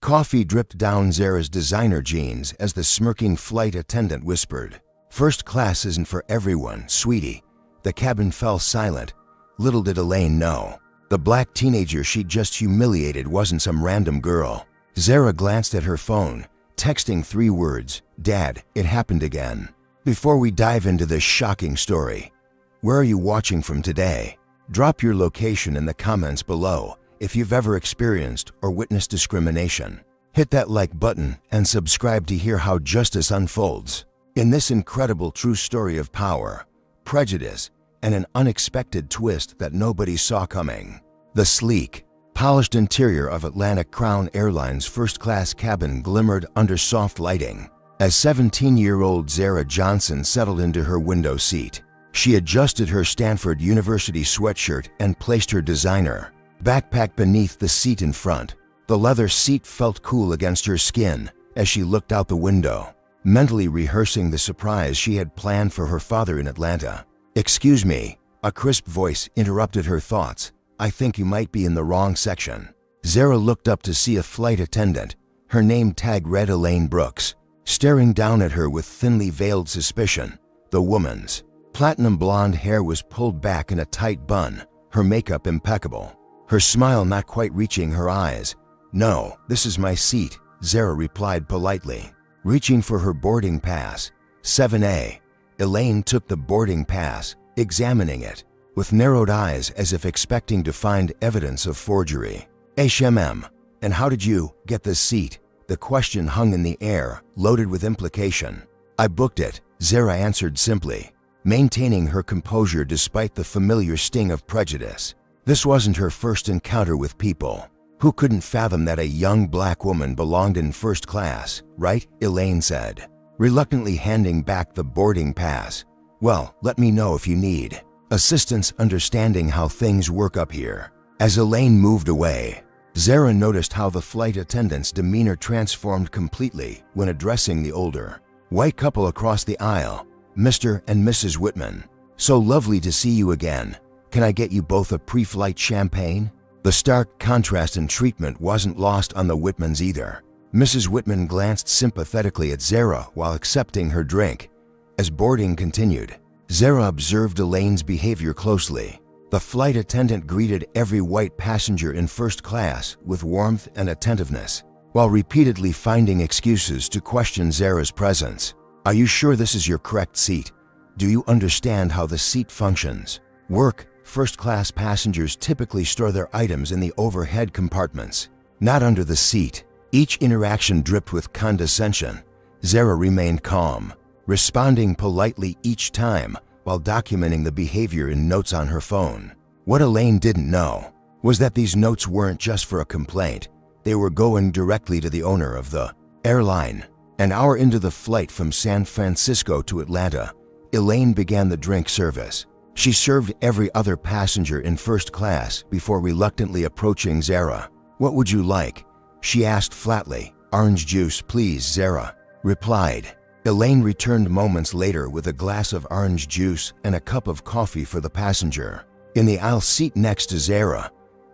Coffee dripped down Zara's designer jeans as the smirking flight attendant whispered, "First class isn't for everyone, sweetie." The cabin fell silent. Little did Elaine know, the black teenager she'd just humiliated wasn't some random girl. Zara glanced at her phone, texting 3 words, "Dad, it happened again." Before we dive into this shocking story, where are you watching from today? Drop your location in the comments below if you've ever experienced or witnessed discrimination. Hit that like button and subscribe to hear how justice unfolds in this incredible true story of power, prejudice, and an unexpected twist that nobody saw coming. The sleek, polished interior of Atlantic Crown Airlines first-class cabin glimmered under soft lighting as 17-year-old Zara Johnson settled into her window seat. She adjusted her Stanford University sweatshirt and placed her designer backpack beneath the seat in front. The leather seat felt cool against her skin as she looked out the window, mentally rehearsing the surprise she had planned for her father in Atlanta. "Excuse me," a crisp voice interrupted her thoughts. "I think you might be in the wrong section." Zara looked up to see a flight attendant, her name tag read Elaine Brooks, staring down at her with thinly veiled suspicion. The woman's platinum blonde hair was pulled back in a tight bun, her makeup impeccable, her smile not quite reaching her eyes. "No, this is my seat," Zara replied politely, reaching for her boarding pass. 7A. Elaine took the boarding pass, examining it with narrowed eyes as if expecting to find evidence of forgery. "HMM, and how did you get this seat?" The question hung in the air, loaded with implication. "I booked it," Zara answered simply, maintaining her composure despite the familiar sting of prejudice. This wasn't her first encounter with people. Who couldn't fathom that a young black woman belonged in first class, right? Elaine said, reluctantly handing back the boarding pass. "Well, let me know if you need assistance understanding how things work up here." As Elaine moved away, Zara noticed how the flight attendant's demeanor transformed completely when addressing the older white couple across the aisle. "Mr. and Mrs. Whitman, so lovely to see you again. Can I get you both a pre-flight champagne?" The stark contrast in treatment wasn't lost on the Whitmans either. Mrs. Whitman glanced sympathetically at Zara while accepting her drink. As boarding continued, Zara observed Elaine's behavior closely. The flight attendant greeted every white passenger in first class with warmth and attentiveness, while repeatedly finding excuses to question Zara's presence. "Are you sure this is your correct seat? Do you understand how the seat functions?" Work. First-class passengers typically store their items in the overhead compartments, not under the seat. Each interaction dripped with condescension. Zara remained calm, responding politely each time while documenting the behavior in notes on her phone. What Elaine didn't know was that these notes weren't just for a complaint. They were going directly to the owner of the airline. An hour into the flight from San Francisco to Atlanta, Elaine began the drink service. She served every other passenger in first class before reluctantly approaching Zara. "What would you like?" she asked flatly. "Orange juice, please," Zara replied. Elaine returned moments later with a glass of orange juice and a cup of coffee for the passenger. In the aisle seat next to Zara,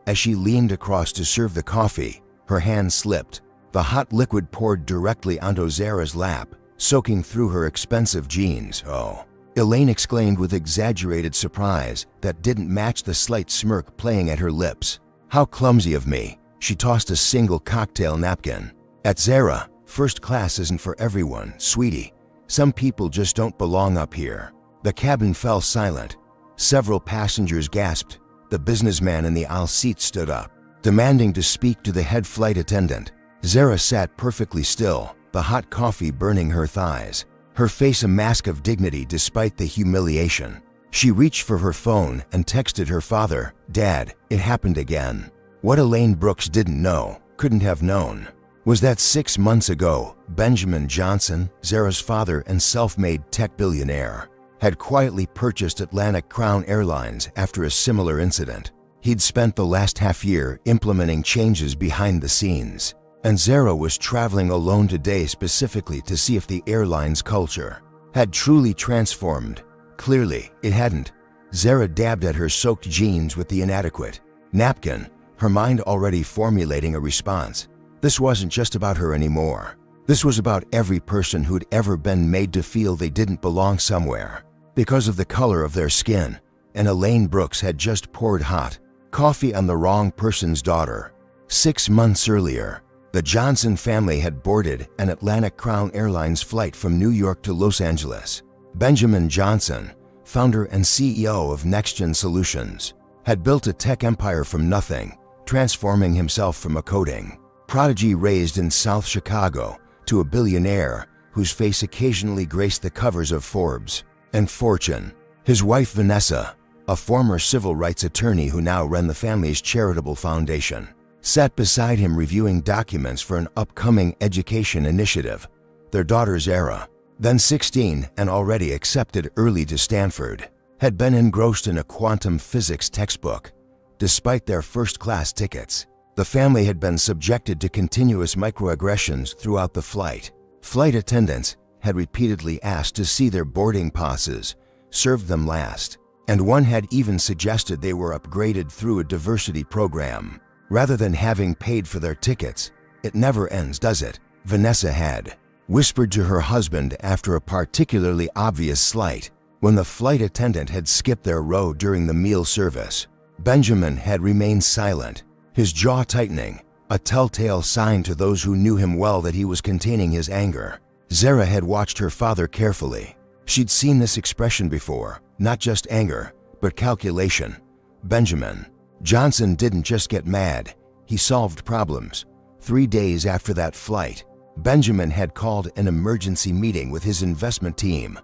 as she leaned across to serve the coffee, her hand slipped. The hot liquid poured directly onto Zara's lap, soaking through her expensive jeans. "Oh," Elaine exclaimed with exaggerated surprise that didn't match the slight smirk playing at her lips. "How clumsy of me." She tossed a single cocktail napkin at Zara. "First class isn't for everyone, sweetie. Some people just don't belong up here." The cabin fell silent. Several passengers gasped. The businessman in the aisle seat stood up, demanding to speak to the head flight attendant. Zara sat perfectly still, the hot coffee burning her thighs, her face a mask of dignity despite the humiliation. She reached for her phone and texted her father, "Dad, it happened again." What Elaine Brooks didn't know, couldn't have known, was that 6 months ago, Benjamin Johnson, Zara's father and self-made tech billionaire, had quietly purchased Atlantic Crown Airlines after a similar incident. He'd spent the last half year implementing changes behind the scenes, and Zara was traveling alone today specifically to see if the airline's culture had truly transformed. Clearly, it hadn't. Zara dabbed at her soaked jeans with the inadequate napkin, her mind already formulating a response. This wasn't just about her anymore. This was about every person who'd ever been made to feel they didn't belong somewhere because of the color of their skin. And Elaine Brooks had just poured hot coffee on the wrong person's daughter. 6 months earlier, the Johnson family had boarded an Atlantic Crown Airlines flight from New York to Los Angeles. Benjamin Johnson, founder and CEO of NextGen Solutions, had built a tech empire from nothing, transforming himself from a coding prodigy raised in South Chicago to a billionaire whose face occasionally graced the covers of Forbes and Fortune. His wife Vanessa, a former civil rights attorney who now ran the family's charitable foundation, sat beside him reviewing documents for an upcoming education initiative. Their daughter Zara, then 16 and already accepted early to Stanford, had been engrossed in a quantum physics textbook. Despite their first-class tickets, the family had been subjected to continuous microaggressions throughout the flight. Flight attendants had repeatedly asked to see their boarding passes, served them last, and one had even suggested they were upgraded through a diversity program. Rather than having paid for their tickets, "It never ends, does it?" Vanessa had whispered to her husband after a particularly obvious slight when the flight attendant had skipped their row during the meal service. Benjamin had remained silent, his jaw tightening, a telltale sign to those who knew him well that he was containing his anger. Zara had watched her father carefully. She'd seen this expression before, not just anger, but calculation. Benjamin Johnson didn't just get mad, he solved problems. 3 days after that flight, Benjamin had called an emergency meeting with his investment team.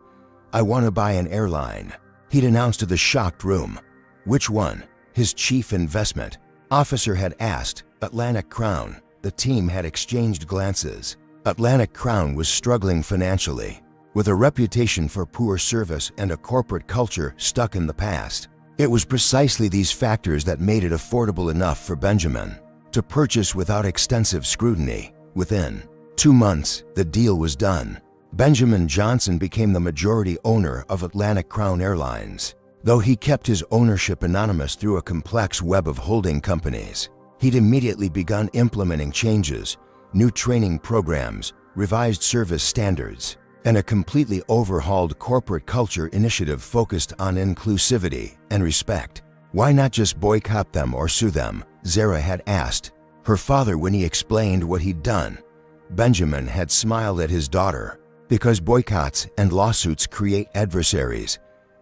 "I want to buy an airline," he'd announced to the shocked room. "Which one?" his chief investment officer had asked. "Atlantic Crown." The team had exchanged glances. Atlantic Crown was struggling financially, with a reputation for poor service and a corporate culture stuck in the past. It was precisely these factors that made it affordable enough for Benjamin to purchase without extensive scrutiny. Within 2 months, the deal was done. Benjamin Johnson became the majority owner of Atlantic Crown Airlines. Though he kept his ownership anonymous through a complex web of holding companies, he'd immediately begun implementing changes, new training programs, revised service standards, and a completely overhauled corporate culture initiative focused on inclusivity and respect. "Why not just boycott them or sue them?" Zara had asked her father when he explained what he'd done. Benjamin had smiled at his daughter. "Because boycotts and lawsuits create adversaries.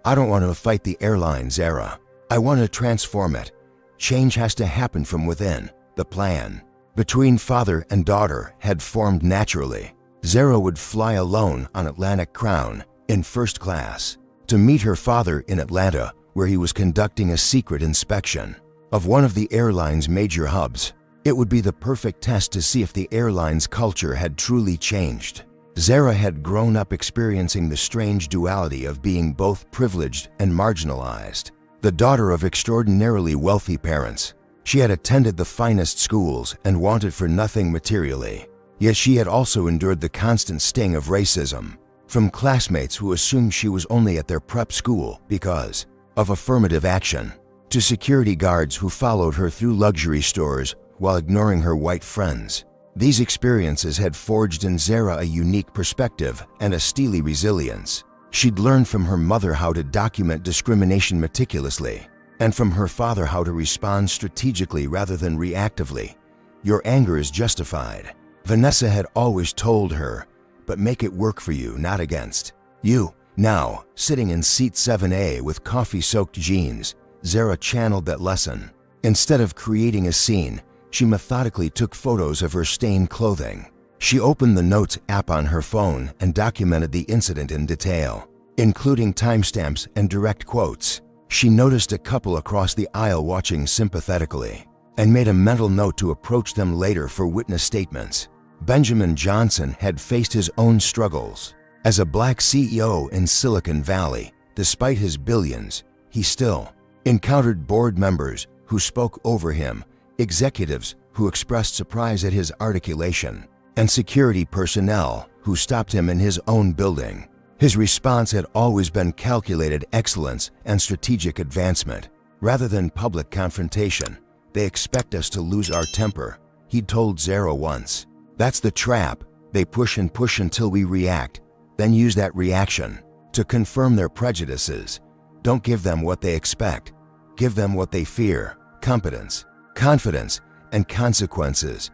I don't want to fight the airline, Zara. I want to transform it. Change has to happen from within." The plan between father and daughter had formed naturally. Zara would fly alone on Atlantic Crown in first class to meet her father in Atlanta, where he was conducting a secret inspection of one of the airline's major hubs. It would be the perfect test to see if the airline's culture had truly changed. Zara had grown up experiencing the strange duality of being both privileged and marginalized. The daughter of extraordinarily wealthy parents, she had attended the finest schools and wanted for nothing materially. Yet she had also endured the constant sting of racism, from classmates who assumed she was only at their prep school because of affirmative action, to security guards who followed her through luxury stores while ignoring her white friends. These experiences had forged in Zara a unique perspective and a steely resilience. She'd learned from her mother how to document discrimination meticulously, and from her father how to respond strategically rather than reactively. "Your anger is justified," Vanessa had always told her, "but make it work for you, not against you." Now, sitting in seat 7A with coffee-soaked jeans, Zara channeled that lesson. Instead of creating a scene, she methodically took photos of her stained clothing. She opened the Notes app on her phone and documented the incident in detail, including timestamps and direct quotes. She noticed a couple across the aisle watching sympathetically and made a mental note to approach them later for witness statements. Benjamin Johnson had faced his own struggles. As a black CEO in Silicon Valley, despite his billions, he still encountered board members who spoke over him, executives who expressed surprise at his articulation, and security personnel who stopped him in his own building. His response had always been calculated excellence and strategic advancement. Rather than public confrontation, "They expect us to lose our temper," He'd told Zara once. That's the trap. They push and push until we react, then use that reaction to confirm their prejudices. Don't give them what they expect. Give them what they fear: competence, confidence, and consequences.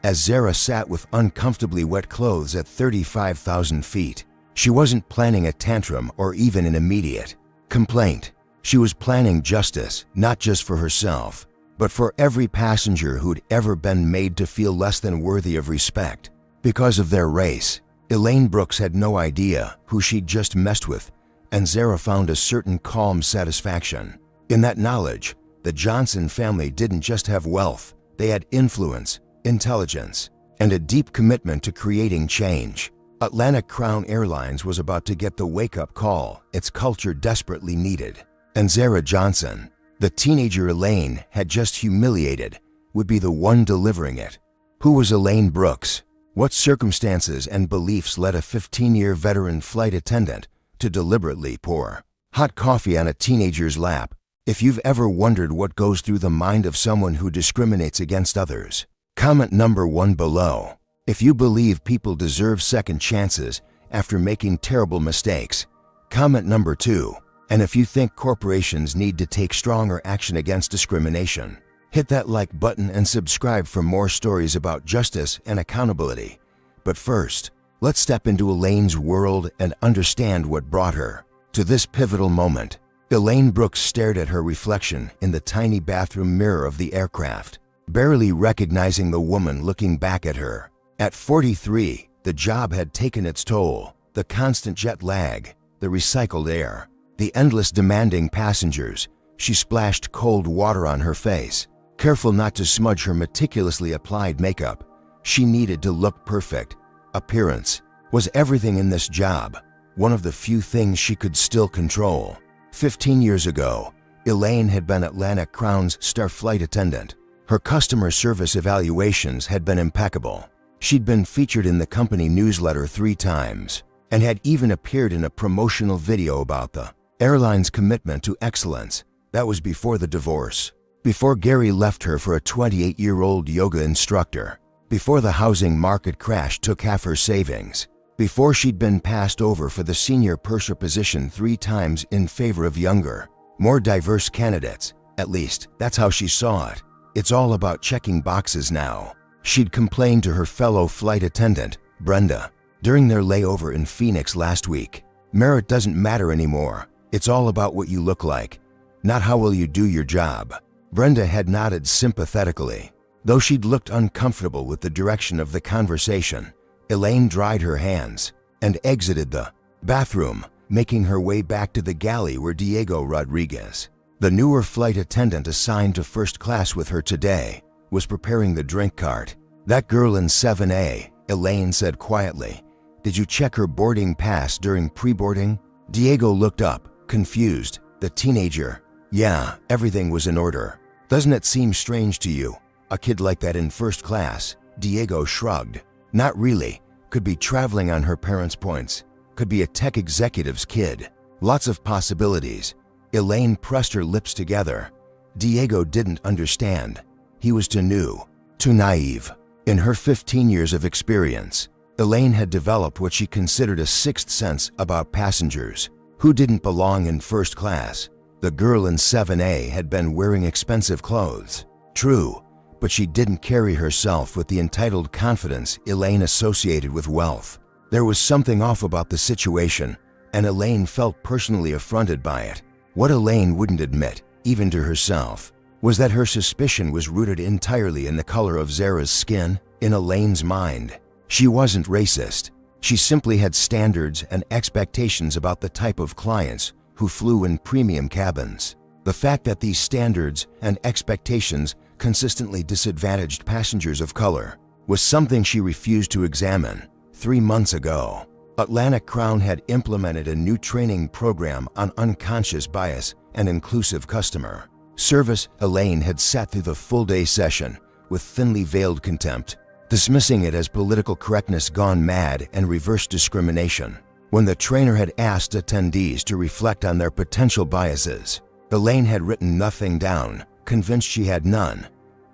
As Zara sat with uncomfortably wet clothes at 35,000 feet, she wasn't planning a tantrum or even an immediate complaint. She was planning justice, not just for herself, but for every passenger who'd ever been made to feel less than worthy of respect because of their race. Elaine Brooks had no idea who she'd just messed with, and Zara found a certain calm satisfaction in that knowledge. The Johnson family didn't just have wealth, they had influence, intelligence, and a deep commitment to creating change. Atlantic Crown Airlines was about to get the wake-up call its culture desperately needed. And Zara Johnson, the teenager Elaine had just humiliated, would be the one delivering it. Who was Elaine Brooks? What circumstances and beliefs led a 15-year veteran flight attendant to deliberately pour hot coffee on a teenager's lap? If you've ever wondered what goes through the mind of someone who discriminates against others, comment number 1 below. If you believe people deserve second chances after making terrible mistakes, comment number 2. And if you think corporations need to take stronger action against discrimination, hit that like button and subscribe for more stories about justice and accountability. But first, let's step into Elaine's world and understand what brought her to this pivotal moment. Elaine Brooks stared at her reflection in the tiny bathroom mirror of the aircraft, barely recognizing the woman looking back at her. At 43, the job had taken its toll. The constant jet lag, the recycled air, the endless demanding passengers. She splashed cold water on her face, careful not to smudge her meticulously applied makeup. She needed to look perfect. Appearance was everything in this job, one of the few things she could still control. 15 years ago, Elaine had been Atlantic Crown's star flight attendant. Her customer service evaluations had been impeccable. She'd been featured in the company newsletter 3 times and had even appeared in a promotional video about the airline's commitment to excellence. That was before the divorce, before Gary left her for a 28-year-old yoga instructor, before the housing market crash took half her savings, before she'd been passed over for the senior purser position 3 times in favor of younger, more diverse candidates. At least, that's how she saw it. It's all about checking boxes now, she'd complained to her fellow flight attendant, Brenda, during their layover in Phoenix last week. Merit doesn't matter anymore. It's all about what you look like, not how well you do your job. Brenda had nodded sympathetically. Though she'd looked uncomfortable with the direction of the conversation, Elaine dried her hands and exited the bathroom, making her way back to the galley where Diego Rodriguez, the newer flight attendant assigned to first class with her today, was preparing the drink cart. That girl in 7A, Elaine said quietly. Did you check her boarding pass during pre-boarding? Diego looked up, confused. The teenager. Yeah, everything was in order. Doesn't it seem strange to you? A kid like that in first class? Diego shrugged. Not really. Could be traveling on her parents' points. Could be a tech executive's kid. Lots of possibilities. Elaine pressed her lips together. Diego didn't understand. He was too new, too naive. In her 15 years of experience, Elaine had developed what she considered a sixth sense about passengers who didn't belong in first class. The girl in 7A had been wearing expensive clothes. True, but she didn't carry herself with the entitled confidence Elaine associated with wealth. There was something off about the situation, and Elaine felt personally affronted by it. What Elaine wouldn't admit, even to herself, was that her suspicion was rooted entirely in the color of Zara's skin. In Elaine's mind, she wasn't racist. She simply had standards and expectations about the type of clients who flew in premium cabins. The fact that these standards and expectations consistently disadvantaged passengers of color was something she refused to examine. 3 months ago, Atlantic Crown had implemented a new training program on unconscious bias and inclusive customer service. Elaine had sat through the full-day session with thinly veiled contempt, dismissing it as political correctness gone mad and reverse discrimination. When the trainer had asked attendees to reflect on their potential biases, Elaine had written nothing down, convinced she had none.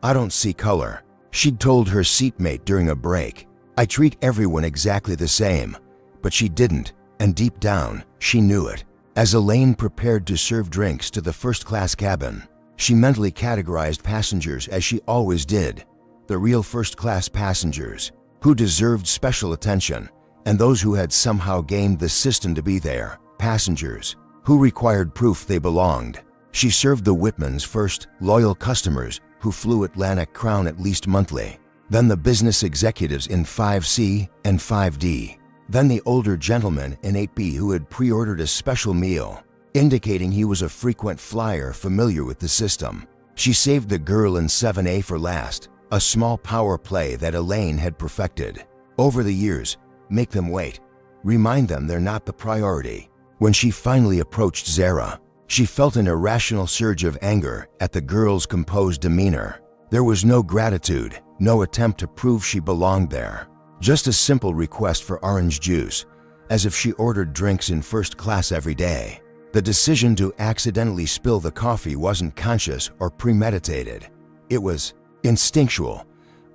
I don't see color. She'd told her seatmate during a break, "I treat everyone exactly the same," but she didn't, and deep down, she knew it. As Elaine prepared to serve drinks to the first-class cabin, she mentally categorized passengers as she always did: the real first-class passengers, who deserved special attention, and those who had somehow gamed the system to be there, passengers who required proof they belonged. She served the Whitmans first, loyal customers who flew Atlantic Crown at least monthly, then the business executives in 5C and 5D, then the older gentleman in 8B who had pre-ordered a special meal, indicating he was a frequent flyer familiar with the system. She saved the girl in 7A for last, a small power play that Elaine had perfected. Over the years, make them wait. Remind them they're not the priority. When she finally approached Zara, she felt an irrational surge of anger at the girl's composed demeanor. There was no gratitude, no attempt to prove she belonged there. Just a simple request for orange juice, as if she ordered drinks in first class every day. The decision to accidentally spill the coffee wasn't conscious or premeditated. It was instinctual,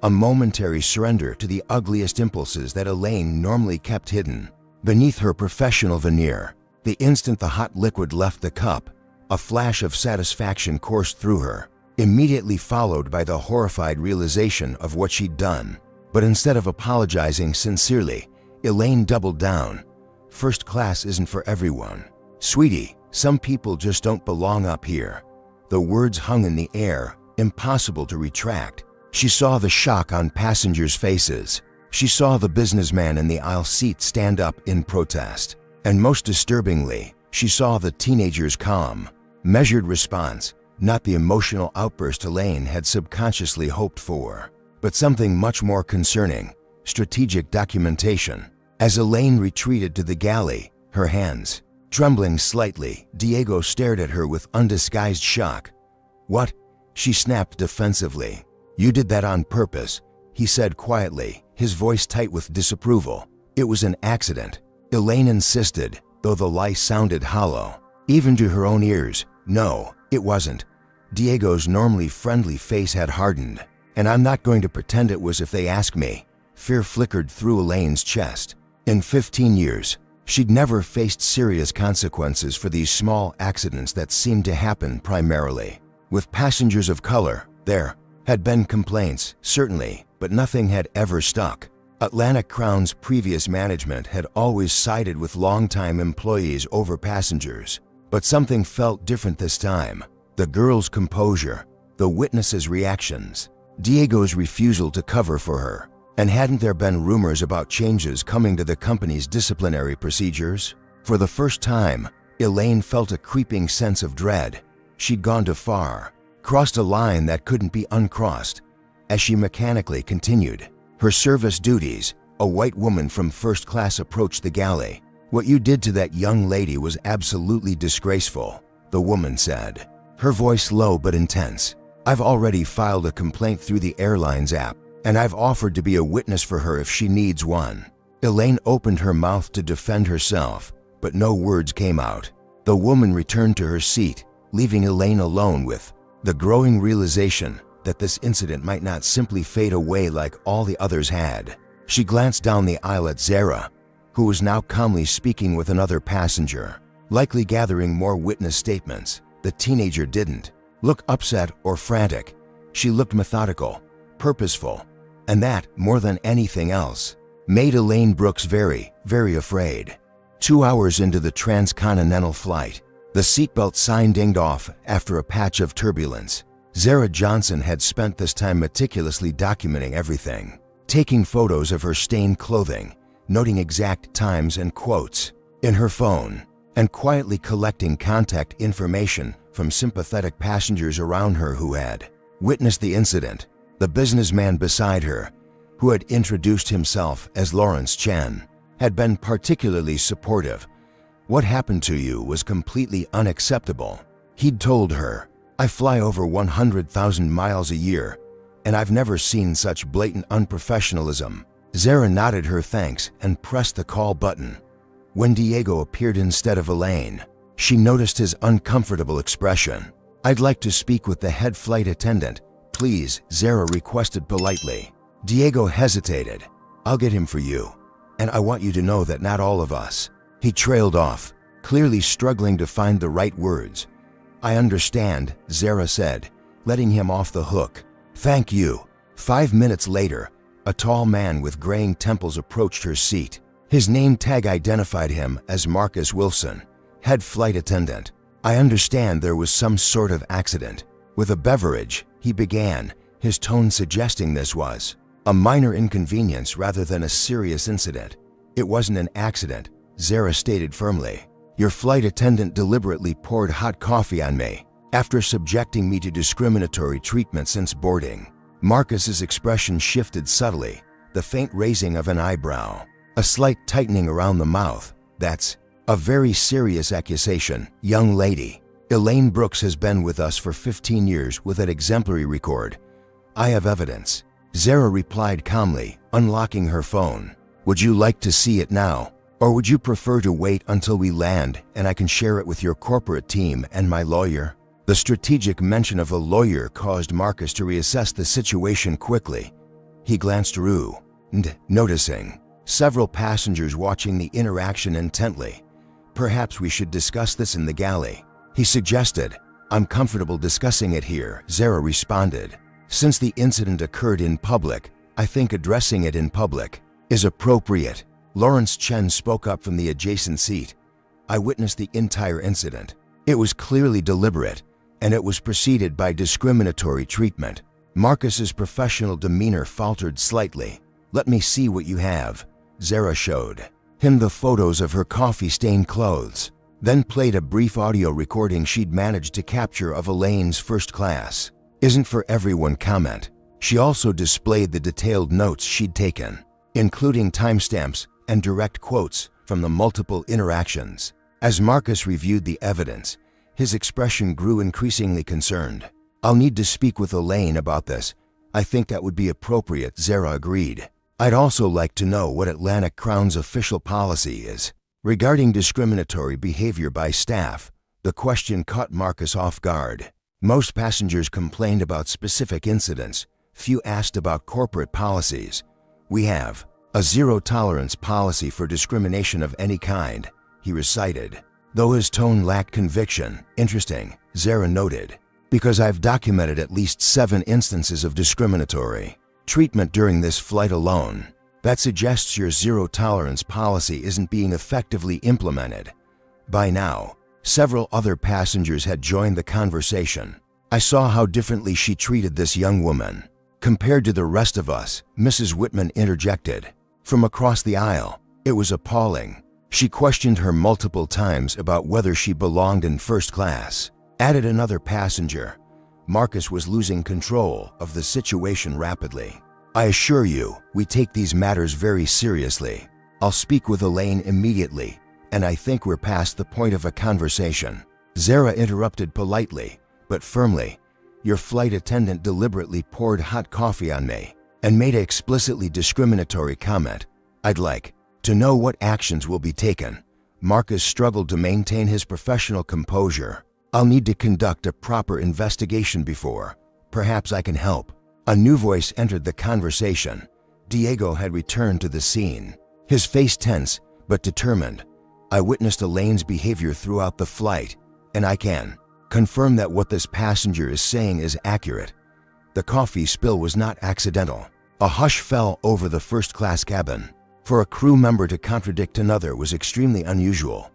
a momentary surrender to the ugliest impulses that Elaine normally kept hidden beneath her professional veneer. The instant the hot liquid left the cup, a flash of satisfaction coursed through her, immediately followed by the horrified realization of what she'd done. But instead of apologizing sincerely, Elaine doubled down. "First class isn't for everyone. Sweetie, some people just don't belong up here." The words hung in the air, impossible to retract. She saw the shock on passengers' faces. She saw the businessman in the aisle seat stand up in protest. And most disturbingly, she saw the teenager's calm, measured response, not the emotional outburst Elaine had subconsciously hoped for, but something much more concerning: strategic documentation. As Elaine retreated to the galley, her hands trembling slightly, Diego stared at her with undisguised shock. "What?" she snapped defensively. "You did that on purpose," he said quietly, his voice tight with disapproval. "It was an accident." Elaine insisted, though the lie sounded hollow, even to her own ears. "No, it wasn't." Diego's normally friendly face had hardened. "And I'm not going to pretend it was if they ask me." Fear flickered through Elaine's chest. In 15 years, she'd never faced serious consequences for these small accidents that seemed to happen primarily with passengers of color. There had been complaints, certainly, but nothing had ever stuck. Atlantic Crown's previous management had always sided with longtime employees over passengers, but something felt different this time. The girl's composure, the witnesses' reactions, Diego's refusal to cover for her. And hadn't there been rumors about changes coming to the company's disciplinary procedures? For the first time, Elaine felt a creeping sense of dread. She'd gone too far, crossed a line that couldn't be uncrossed. As she mechanically continued her service duties, a white woman from first class approached the galley. "What you did to that young lady was absolutely disgraceful," the woman said, her voice low but intense. "I've already filed a complaint through the airline's app, and I've offered to be a witness for her if she needs one." Elaine opened her mouth to defend herself, but no words came out. The woman returned to her seat, leaving Elaine alone with the growing realization that this incident might not simply fade away like all the others had. She glanced down the aisle at Zara, who was now calmly speaking with another passenger, likely gathering more witness statements. The teenager didn't look upset or frantic. She looked methodical, purposeful, and that, more than anything else, made Elaine Brooks very, very afraid. 2 hours into the transcontinental flight, the seatbelt sign dinged off after a patch of turbulence. Zara Johnson had spent this time meticulously documenting everything, taking photos of her stained clothing, noting exact times and quotes in her phone, and quietly collecting contact information from sympathetic passengers around her who had witnessed the incident. The businessman beside her, who had introduced himself as Lawrence Chen, had been particularly supportive. "What happened to you was completely unacceptable," he'd told her. "I fly over 100,000 miles a year, and I've never seen such blatant unprofessionalism." Zara nodded her thanks and pressed the call button. When Diego appeared instead of Elaine, she noticed his uncomfortable expression. "I'd like to speak with the head flight attendant," Please, Zara requested politely. Diego hesitated. I'll get him for you. And I want you to know that not all of us. He trailed off, clearly struggling to find the right words. I understand, Zara said, letting him off the hook. Thank you. 5 minutes later, a tall man with graying temples approached her seat. His name tag identified him as Marcus Wilson, head flight attendant. I understand there was some sort of accident. With a beverage, he began, his tone suggesting this was a minor inconvenience rather than a serious incident. It wasn't an accident, Zara stated firmly. Your flight attendant deliberately poured hot coffee on me after subjecting me to discriminatory treatment since boarding. Marcus's expression shifted subtly, the faint raising of an eyebrow, a slight tightening around the mouth. That's a very serious accusation, young lady. Elaine Brooks has been with us for 15 years with an exemplary record. I have evidence. Zara replied calmly, unlocking her phone. Would you like to see it now? Or would you prefer to wait until we land and I can share it with your corporate team and my lawyer? The strategic mention of a lawyer caused Marcus to reassess the situation quickly. He glanced around, noticing several passengers watching the interaction intently. Perhaps we should discuss this in the galley, he suggested. I'm comfortable discussing it here, Zara responded. Since the incident occurred in public, I think addressing it in public is appropriate. Lawrence Chen spoke up from the adjacent seat. I witnessed the entire incident. It was clearly deliberate, and it was preceded by discriminatory treatment. Marcus's professional demeanor faltered slightly. Let me see what you have. Zara showed him the photos of her coffee-stained clothes, then played a brief audio recording she'd managed to capture of Elaine's first class isn't for everyone comment. She also displayed the detailed notes she'd taken, including timestamps and direct quotes from the multiple interactions. As Marcus reviewed the evidence, his expression grew increasingly concerned. I'll need to speak with Elaine about this. I think that would be appropriate, Zara agreed. I'd also like to know what Atlantic Crown's official policy is regarding discriminatory behavior by staff. The question caught Marcus off guard. Most passengers complained about specific incidents. Few asked about corporate policies. We have a zero-tolerance policy for discrimination of any kind, he recited, though his tone lacked conviction. Interesting, Zara noted, because I've documented at least 7 instances of discriminatory treatment during this flight alone. That suggests your zero-tolerance policy isn't being effectively implemented. By now, several other passengers had joined the conversation. I saw how differently she treated this young woman compared to the rest of us, Mrs. Whitman interjected. From across the aisle, it was appalling. She questioned her multiple times about whether she belonged in first class, added another passenger. Marcus was losing control of the situation rapidly. I assure you, we take these matters very seriously. I'll speak with Elaine immediately, and I think we're past the point of a conversation. Zara interrupted politely, but firmly. Your flight attendant deliberately poured hot coffee on me and made an explicitly discriminatory comment. I'd like to know what actions will be taken. Marcus struggled to maintain his professional composure. I'll need to conduct a proper investigation before. Perhaps I can help. A new voice entered the conversation. Diego had returned to the scene, his face tense but determined. I witnessed Elaine's behavior throughout the flight, and I can confirm that what this passenger is saying is accurate. The coffee spill was not accidental. A hush fell over the first-class cabin. For a crew member to contradict another was extremely unusual.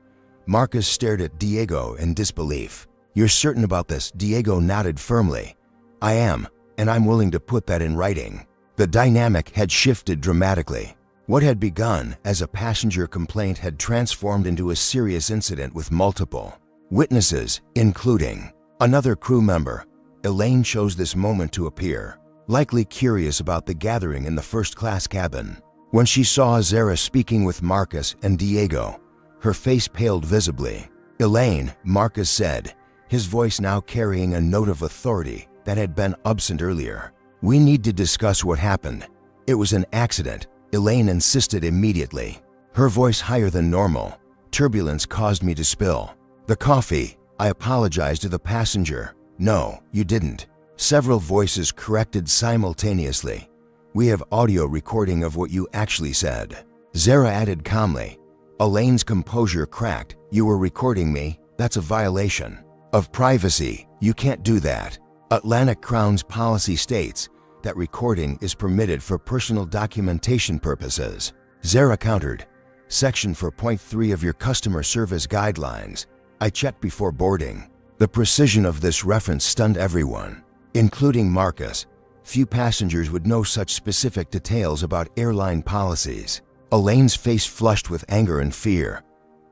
Marcus stared at Diego in disbelief. You're certain about this? Diego nodded firmly. I am, and I'm willing to put that in writing. The dynamic had shifted dramatically. What had begun as a passenger complaint had transformed into a serious incident with multiple witnesses, including another crew member. Elaine chose this moment to appear, likely curious about the gathering in the first-class cabin. When she saw Zara speaking with Marcus and Diego, her face paled visibly. Elaine, Marcus said, his voice now carrying a note of authority that had been absent earlier. We need to discuss what happened. It was an accident, Elaine insisted immediately, her voice higher than normal. Turbulence caused me to spill the coffee. I apologized to the passenger. No, you didn't. Several voices corrected simultaneously. "We have audio recording of what you actually said." Zara added calmly. Elaine's composure cracked. "You were recording me? That's a violation of privacy. You can't do that. Atlantic Crown's policy states that recording is permitted for personal documentation purposes." Zara countered. "Section 4.3 of your customer service guidelines. I checked before boarding." The precision of this reference stunned everyone, including Marcus. Few passengers would know such specific details about airline policies. Elaine's face flushed with anger and fear.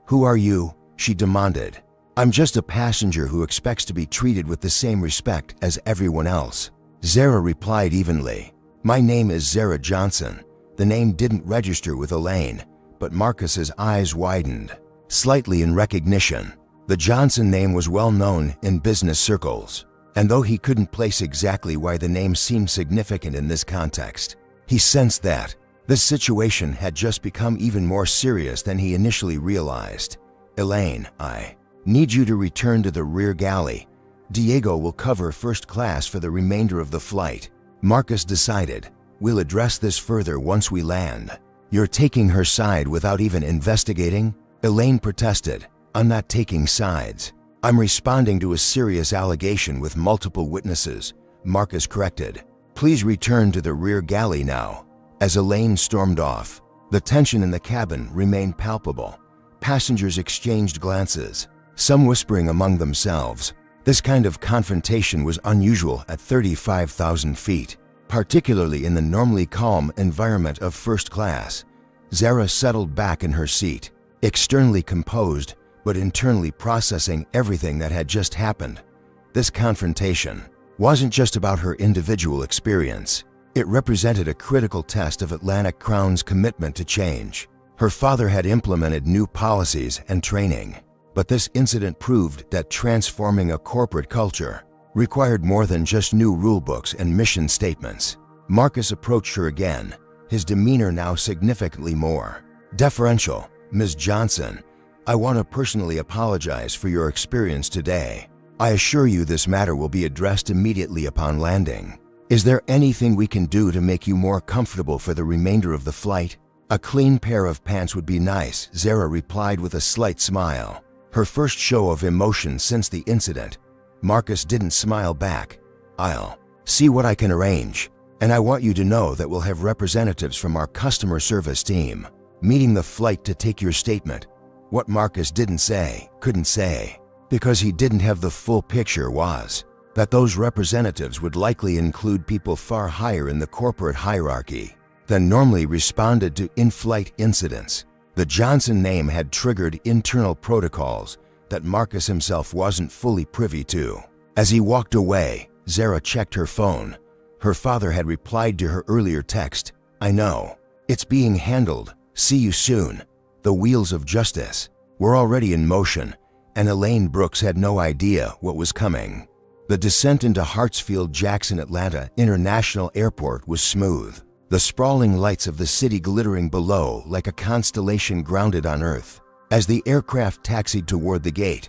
"Who are you?" she demanded. "I'm just a passenger who expects to be treated with the same respect as everyone else." Zara replied evenly. "My name is Zara Johnson." The name didn't register with Elaine, but Marcus's eyes widened slightly in recognition. The Johnson name was well known in business circles, and though he couldn't place exactly why the name seemed significant in this context, he sensed that this situation had just become even more serious than he initially realized. "Elaine, I need you to return to the rear galley. Diego will cover first class for the remainder of the flight." Marcus decided. "We'll address this further once we land." "You're taking her side without even investigating?" Elaine protested. "I'm not taking sides. I'm responding to a serious allegation with multiple witnesses," Marcus corrected. "Please return to the rear galley now." As Elaine stormed off, the tension in the cabin remained palpable. Passengers exchanged glances, some whispering among themselves. This kind of confrontation was unusual at 35,000 feet, particularly in the normally calm environment of first class. Zara settled back in her seat, externally composed, but internally processing everything that had just happened. This confrontation wasn't just about her individual experience. It represented a critical test of Atlantic Crown's commitment to change. Her father had implemented new policies and training, but this incident proved that transforming a corporate culture required more than just new rulebooks and mission statements. Marcus approached her again, his demeanor now significantly more deferential. "Ms. Johnson, I want to personally apologize for your experience today. I assure you this matter will be addressed immediately upon landing. Is there anything we can do to make you more comfortable for the remainder of the flight?" "A clean pair of pants would be nice," Zara replied with a slight smile, her first show of emotion since the incident. Marcus didn't smile back. "I'll see what I can arrange, and I want you to know that we'll have representatives from our customer service team meeting the flight to take your statement." What Marcus couldn't say, because he didn't have the full picture, was that those representatives would likely include people far higher in the corporate hierarchy than normally responded to in-flight incidents. The Johnson name had triggered internal protocols that Marcus himself wasn't fully privy to. As he walked away, Zara checked her phone. Her father had replied to her earlier text. "I know. It's being handled. See you soon." The wheels of justice were already in motion, and Elaine Brooks had no idea what was coming. The descent into Hartsfield-Jackson Atlanta International Airport was smooth, the sprawling lights of the city glittering below like a constellation grounded on Earth. As the aircraft taxied toward the gate,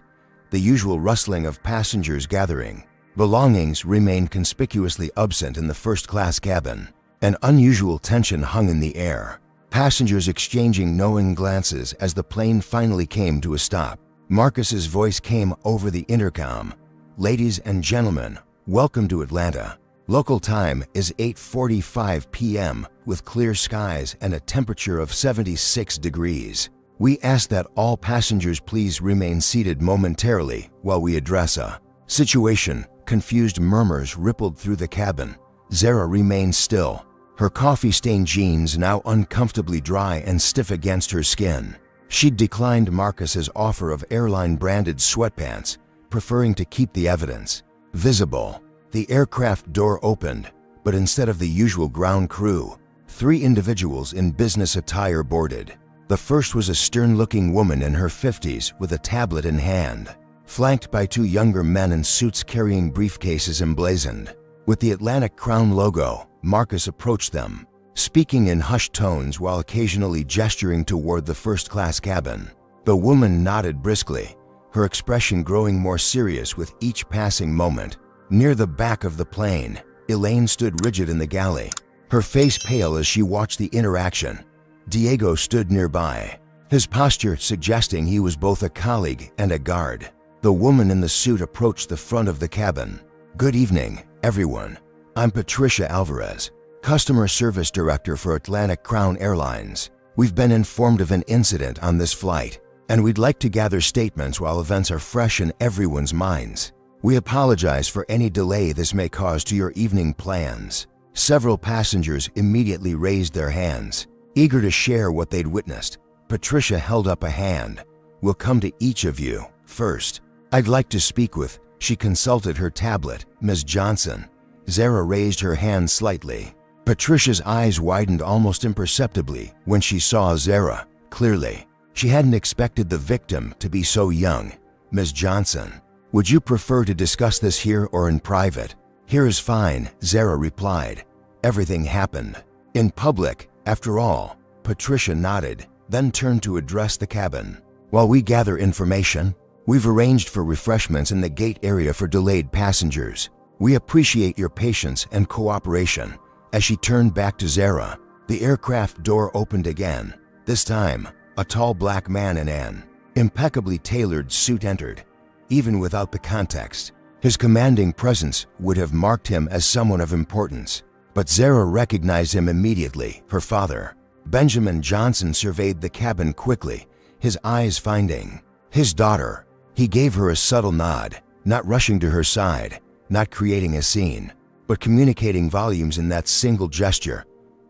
the usual rustling of passengers gathering belongings remained conspicuously absent in the first-class cabin. An unusual tension hung in the air, passengers exchanging knowing glances as the plane finally came to a stop. Marcus's voice came over the intercom. "Ladies and gentlemen, welcome to Atlanta. Local time is 8:45 p.m. with clear skies and a temperature of 76 degrees. We ask that all passengers please remain seated momentarily while we address a situation." Confused murmurs rippled through the cabin. Zara remained still, her coffee-stained jeans now uncomfortably dry and stiff against her skin. She'd declined Marcus's offer of airline-branded sweatpants, preferring to keep the evidence visible. The aircraft door opened, but instead of the usual ground crew, 3 individuals in business attire boarded. The first was a stern-looking woman in her 50s with a tablet in hand, flanked by 2 younger men in suits carrying briefcases emblazoned with the Atlantic Crown logo. Marcus approached them, speaking in hushed tones while occasionally gesturing toward the first-class cabin. The woman nodded briskly, her expression growing more serious with each passing moment. Near the back of the plane, Elaine stood rigid in the galley, her face pale as she watched the interaction. Diego stood nearby, his posture suggesting he was both a colleague and a guard. The woman in the suit approached the front of the cabin. "Good evening, everyone. I'm Patricia Alvarez, Customer Service Director for Atlantic Crown Airlines. We've been informed of an incident on this flight, and we'd like to gather statements while events are fresh in everyone's minds. We apologize for any delay this may cause to your evening plans." Several passengers immediately raised their hands, eager to share what they'd witnessed. Patricia held up a hand. "We'll come to each of you first. I'd like to speak with," she consulted her tablet, "Ms. Johnson." Zara raised her hand slightly. Patricia's eyes widened almost imperceptibly when she saw Zara clearly. She hadn't expected the victim to be so young. "Ms. Johnson, would you prefer to discuss this here or in private?" "Here is fine," Zara replied. "Everything happened in public, after all." Patricia nodded, then turned to address the cabin. "While we gather information, we've arranged for refreshments in the gate area for delayed passengers. We appreciate your patience and cooperation." As she turned back to Zara, the aircraft door opened again. This time, a tall black man in an impeccably tailored suit entered. Even without the context, his commanding presence would have marked him as someone of importance. But Zara recognized him immediately, her father. Benjamin Johnson surveyed the cabin quickly, his eyes finding his daughter. He gave her a subtle nod, not rushing to her side, not creating a scene, but communicating volumes in that single gesture.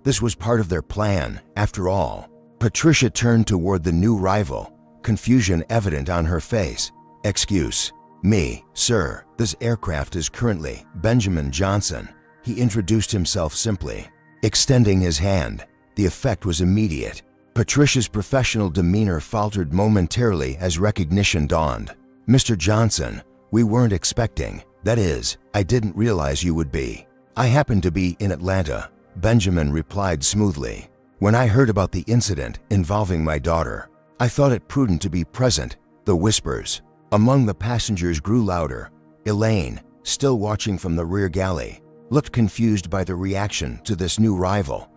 This was part of their plan, after all. Patricia turned toward the new rival, confusion evident on her face. "Excuse me, sir. This aircraft is currently Benjamin Johnson." He introduced himself simply, extending his hand. The effect was immediate. Patricia's professional demeanor faltered momentarily as recognition dawned. "Mr. Johnson, we weren't expecting. That is, I didn't realize you would be." "I happened to be in Atlanta," Benjamin replied smoothly. "When I heard about the incident involving my daughter, I thought it prudent to be present." The whispers among the passengers grew louder. Elaine, still watching from the rear galley, looked confused by the reaction to this new rival.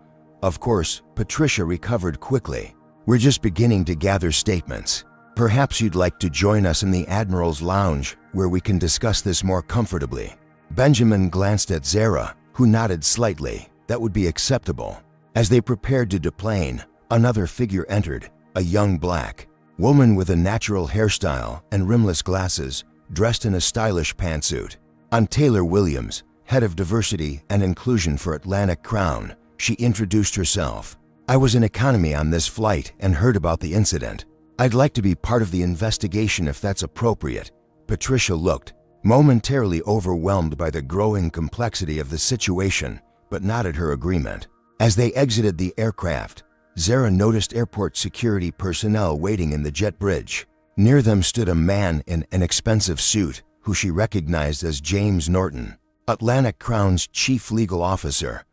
Of course, Patricia recovered quickly. "We're just beginning to gather statements. Perhaps you'd like to join us in the Admiral's Lounge, where we can discuss this more comfortably." Benjamin glanced at Zara, who nodded slightly. That would be acceptable. As they prepared to deplane, another figure entered, a young black woman with a natural hairstyle and rimless glasses, dressed in a stylish pantsuit. On Taylor Williams, head of diversity and inclusion for Atlantic Crown, she introduced herself. "I was in economy on this flight and heard about the incident. I'd like to be part of the investigation if that's appropriate." Patricia looked momentarily overwhelmed by the growing complexity of the situation, but nodded her agreement. As they exited the aircraft, Zara noticed airport security personnel waiting in the jet bridge. Near them stood a man in an expensive suit, who she recognized as James Norton, Atlantic Crown's chief legal officer.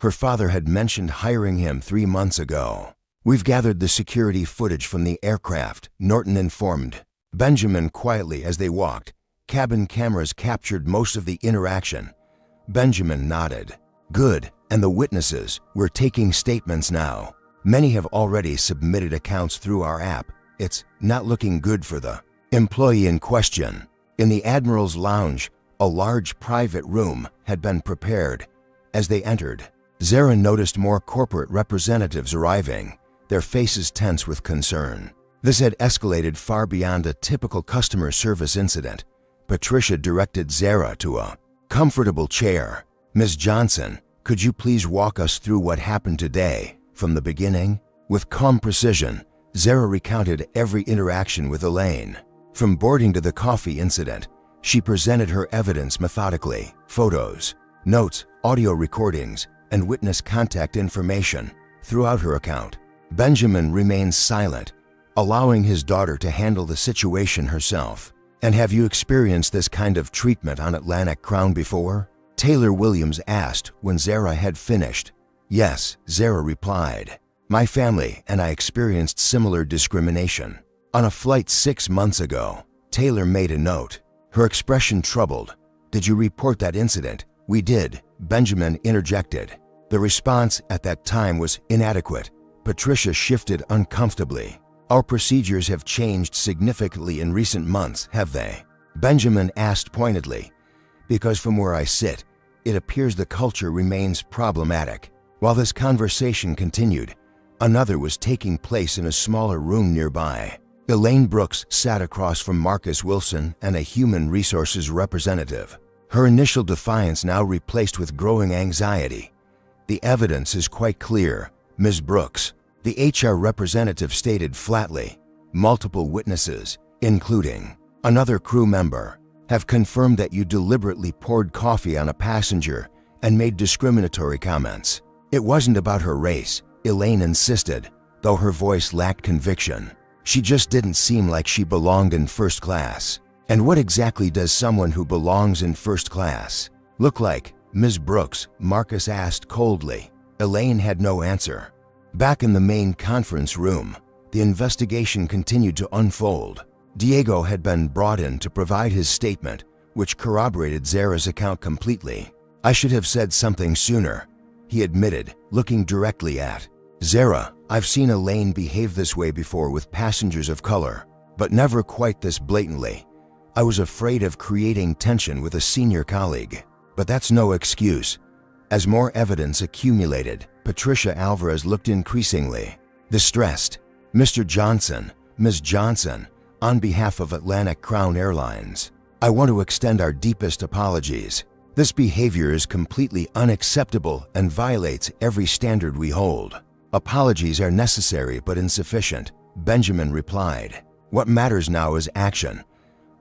Her father had mentioned hiring him 3 months ago. "We've gathered the security footage from the aircraft," Norton informed Benjamin quietly as they walked. "Cabin cameras captured most of the interaction." Benjamin nodded. "Good. And the witnesses? We're taking statements now. Many have already submitted accounts through our app. It's not looking good for the employee in question." In the Admiral's Lounge, a large private room had been prepared. As they entered, Zara noticed more corporate representatives arriving, their faces tense with concern. This had escalated far beyond a typical customer service incident. Patricia directed Zara to a comfortable chair. "Ms. Johnson, could you please walk us through what happened today, from the beginning?" With calm precision, Zara recounted every interaction with Elaine. From boarding to the coffee incident, she presented her evidence methodically: photos, notes, audio recordings, and witness contact information throughout her account. Benjamin remained silent, allowing his daughter to handle the situation herself. "And have you experienced this kind of treatment on Atlantic Crown before?" Taylor Williams asked when Zara had finished. "Yes," Zara replied. "My family and I experienced similar discrimination. On a flight 6 months ago." Taylor made a note, her expression troubled. "Did you report that incident?" "We did," Benjamin interjected. The response at that time was inadequate. Patricia shifted uncomfortably. "Our procedures have changed significantly in recent months, have they?" Benjamin asked pointedly. "Because from where I sit, it appears the culture remains problematic." While this conversation continued, another was taking place in a smaller room nearby. Elaine Brooks sat across from Marcus Wilson and a human resources representative. Her initial defiance now replaced with growing anxiety. "The evidence is quite clear, Ms. Brooks," the HR representative stated flatly. "Multiple witnesses, including another crew member, have confirmed that you deliberately poured coffee on a passenger and made discriminatory comments." "It wasn't about her race," Elaine insisted, though her voice lacked conviction. "She just didn't seem like she belonged in first class." "And what exactly does someone who belongs in first class look like, Ms. Brooks?" Marcus asked coldly. Elaine had no answer. Back in the main conference room, the investigation continued to unfold. Diego had been brought in to provide his statement, which corroborated Zara's account completely. "I should have said something sooner," he admitted, looking directly at Zara. "I've seen Elaine behave this way before with passengers of color, but never quite this blatantly. I was afraid of creating tension with a senior colleague. But that's no excuse." As more evidence accumulated, Patricia Alvarez looked increasingly distressed. "Mr. Johnson, Ms. Johnson, on behalf of Atlantic Crown Airlines, I want to extend our deepest apologies. This behavior is completely unacceptable and violates every standard we hold." "Apologies are necessary but insufficient," Benjamin replied. "What matters now is action.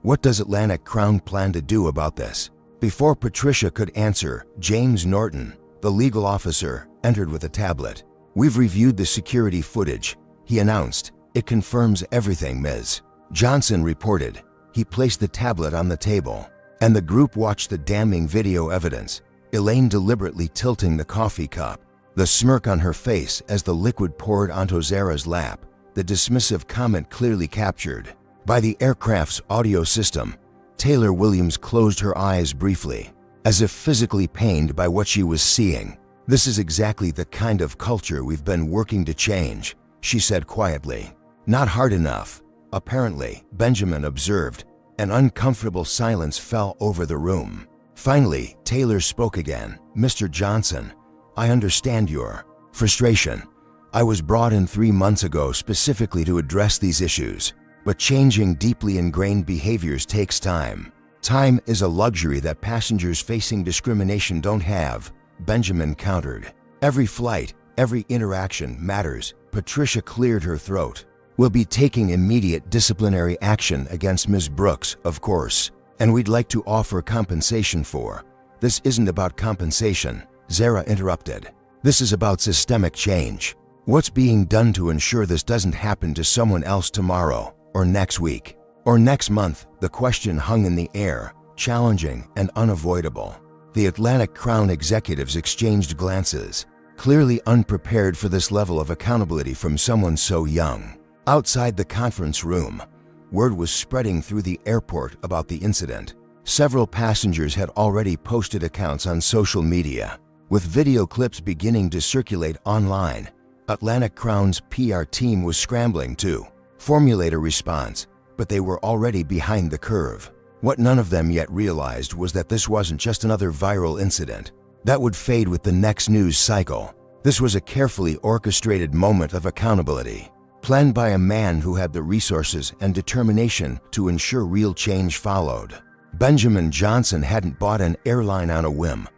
What does Atlantic Crown plan to do about this?" Before Patricia could answer, James Norton, the legal officer, entered with a tablet. "We've reviewed the security footage," he announced. "It confirms everything, Ms. Johnson reported. He placed the tablet on the table, and the group watched the damning video evidence, Elaine deliberately tilting the coffee cup, the smirk on her face as the liquid poured onto Zara's lap, the dismissive comment clearly captured by the aircraft's audio system. Taylor Williams closed her eyes briefly, as if physically pained by what she was seeing. "This is exactly the kind of culture we've been working to change," she said quietly. "Not hard enough, apparently," Benjamin observed. An uncomfortable silence fell over the room. Finally, Taylor spoke again. "Mr. Johnson, I understand your frustration. I was brought in 3 months ago specifically to address these issues. But changing deeply ingrained behaviors takes time. Time is a luxury that passengers facing discrimination don't have," Benjamin countered. "Every flight, every interaction matters." Patricia cleared her throat. "We'll be taking immediate disciplinary action against Ms. Brooks, of course, and we'd like to offer compensation for—" "This isn't about compensation," Zara interrupted. "This is about systemic change. What's being done to ensure this doesn't happen to someone else tomorrow, or next week, or next month?" The question hung in the air, challenging and unavoidable. The Atlantic Crown executives exchanged glances, clearly unprepared for this level of accountability from someone so young. Outside the conference room, word was spreading through the airport about the incident. Several passengers had already posted accounts on social media, with video clips beginning to circulate online. Atlantic Crown's PR team was scrambling to formulate a response, but they were already behind the curve. What none of them yet realized was that this wasn't just another viral incident that would fade with the next news cycle. This was a carefully orchestrated moment of accountability, planned by a man who had the resources and determination to ensure real change followed. Benjamin Johnson hadn't bought an airline on a whim.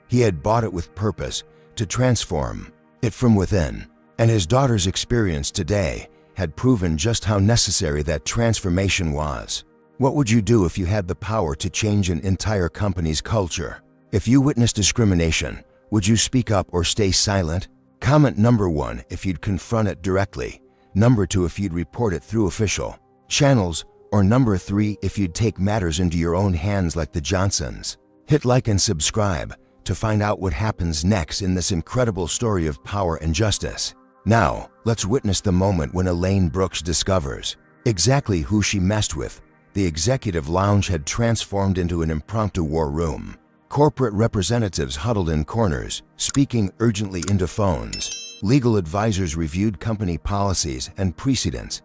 He had bought it with purpose, to transform it from within, and his daughter's experience today had proven just how necessary that transformation was. What would you do if you had the power to change an entire company's culture? If you witnessed discrimination, would you speak up or stay silent? Comment number 1 if you'd confront it directly, number 2 if you'd report it through official channels, or number 3 if you'd take matters into your own hands like the Johnsons. Hit like and subscribe to find out what happens next in this incredible story of power and justice. Now, let's witness the moment when Elaine Brooks discovers exactly who she messed with The executive lounge had transformed into an impromptu war room. Corporate representatives huddled in corners, speaking urgently into phones. Legal advisors reviewed company policies and precedents.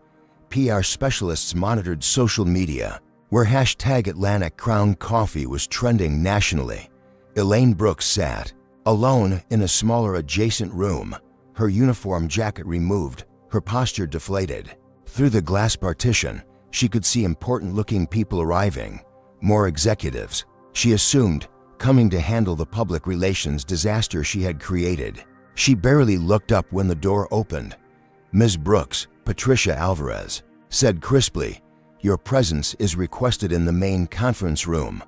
PR specialists monitored social media, where hashtag Atlantic Crown Coffee was trending nationally. Elaine Brooks sat, alone in a smaller adjacent room, her uniform jacket removed, her posture deflated. Through the glass partition, she could see important-looking people arriving, more executives, she assumed, coming to handle the public relations disaster she had created. She barely looked up when the door opened. Ms. Brooks, Patricia Alvarez, said crisply, "Your presence is requested in the main conference room."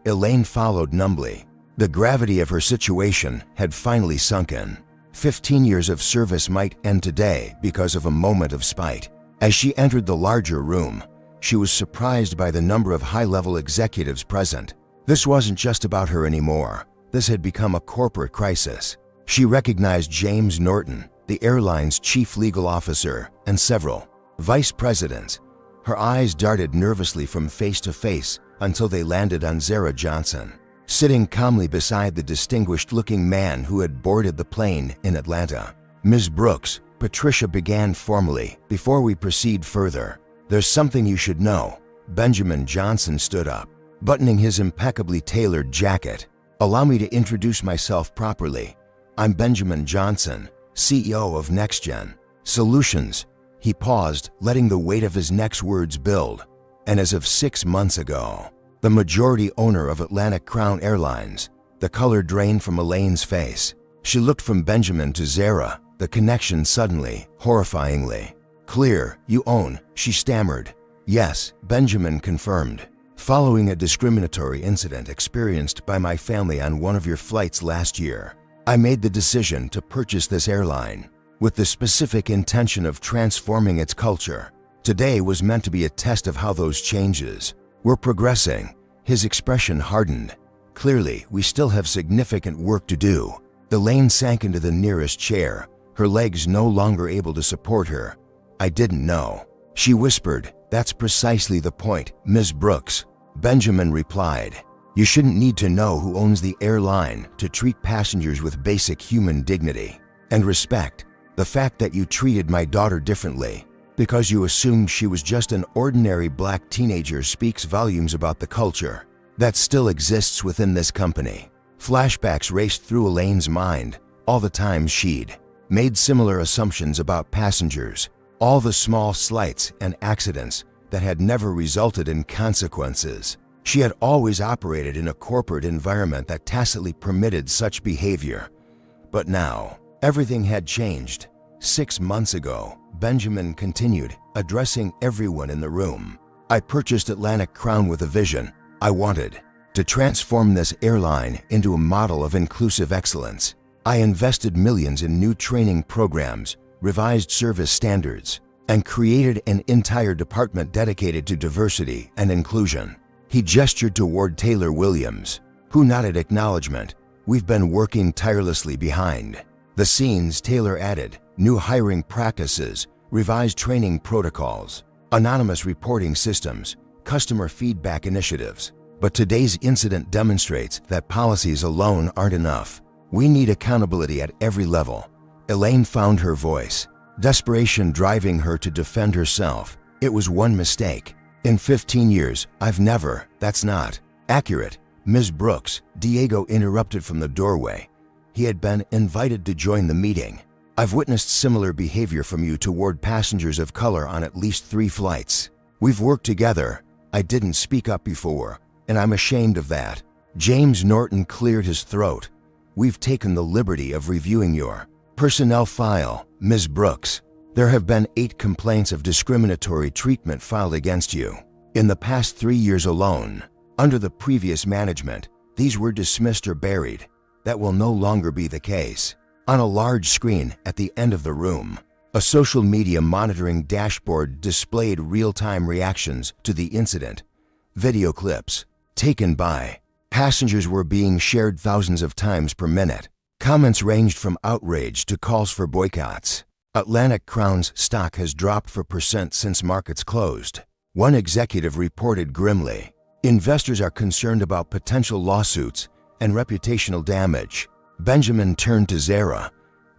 Elaine followed numbly. The gravity of her situation had finally sunk in. 15 years of service might end today because of a moment of spite. As she entered the larger room, she was surprised by the number of high-level executives present. This wasn't just about her anymore. This had become a corporate crisis. She recognized James Norton, the airline's chief legal officer, and several vice presidents. Her eyes darted nervously from face to face until they landed on Zara Johnson, sitting calmly beside the distinguished-looking man who had boarded the plane in Atlanta. "Ms. Brooks," Patricia began formally, "before we proceed further, there's something you should know." Benjamin Johnson stood up, buttoning his impeccably tailored jacket. "Allow me to introduce myself properly. I'm Benjamin Johnson, CEO of NextGen Solutions." He paused, letting the weight of his next words build. "And as of 6 months ago, the majority owner of Atlantic Crown Airlines." The color drained from Elaine's face. She looked from Benjamin to Zara, the connection suddenly, horrifyingly clear. "You own," she stammered. "Yes," Benjamin confirmed. "Following a discriminatory incident experienced by my family on one of your flights last year, I made the decision to purchase this airline, with the specific intention of transforming its culture. Today was meant to be a test of how those changes were progressing." His expression hardened. "Clearly, we still have significant work to do." Elaine sank into the nearest chair, her legs no longer able to support her. "I didn't know," she whispered. "That's precisely the point, Ms. Brooks," Benjamin replied. "You shouldn't need to know who owns the airline to treat passengers with basic human dignity and respect. The fact that you treated my daughter differently because you assumed she was just an ordinary black teenager speaks volumes about the culture that still exists within this company." Flashbacks raced through Elaine's mind, all the times she'd made similar assumptions about passengers, all the small slights and accidents that had never resulted in consequences. She had always operated in a corporate environment that tacitly permitted such behavior. But now, everything had changed. 6 months ago, Benjamin continued, addressing everyone in the room. "I purchased Atlantic Crown with a vision. I wanted to transform this airline into a model of inclusive excellence. I invested millions in new training programs, revised service standards, and created an entire department dedicated to diversity and inclusion." He gestured toward Taylor Williams, who nodded acknowledgement. "We've been working tirelessly behind the scenes," Taylor added. "New hiring practices, revised training protocols, anonymous reporting systems, customer feedback initiatives. But today's incident demonstrates that policies alone aren't enough. We need accountability at every level." Elaine found her voice, desperation driving her to defend herself. "It was one mistake. In 15 years, I've never." "That's not accurate, Ms. Brooks," Diego interrupted from the doorway. He had been invited to join the meeting. "I've witnessed similar behavior from you toward passengers of color on at least 3 flights. We've worked together. I didn't speak up before, and I'm ashamed of that." James Norton cleared his throat. "We've taken the liberty of reviewing your personnel file, Ms. Brooks. There have been 8 complaints of discriminatory treatment filed against you in the past 3 years alone. Under the previous management, these were dismissed or buried. That will no longer be the case." On a large screen at the end of the room, a social media monitoring dashboard displayed real-time reactions to the incident. Video clips taken by passengers were being shared thousands of times per minute. Comments ranged from outrage to calls for boycotts. "Atlantic Crown's stock has dropped 4% since markets closed. One executive reported grimly. Investors are concerned about potential lawsuits and reputational damage. Benjamin turned to Zara.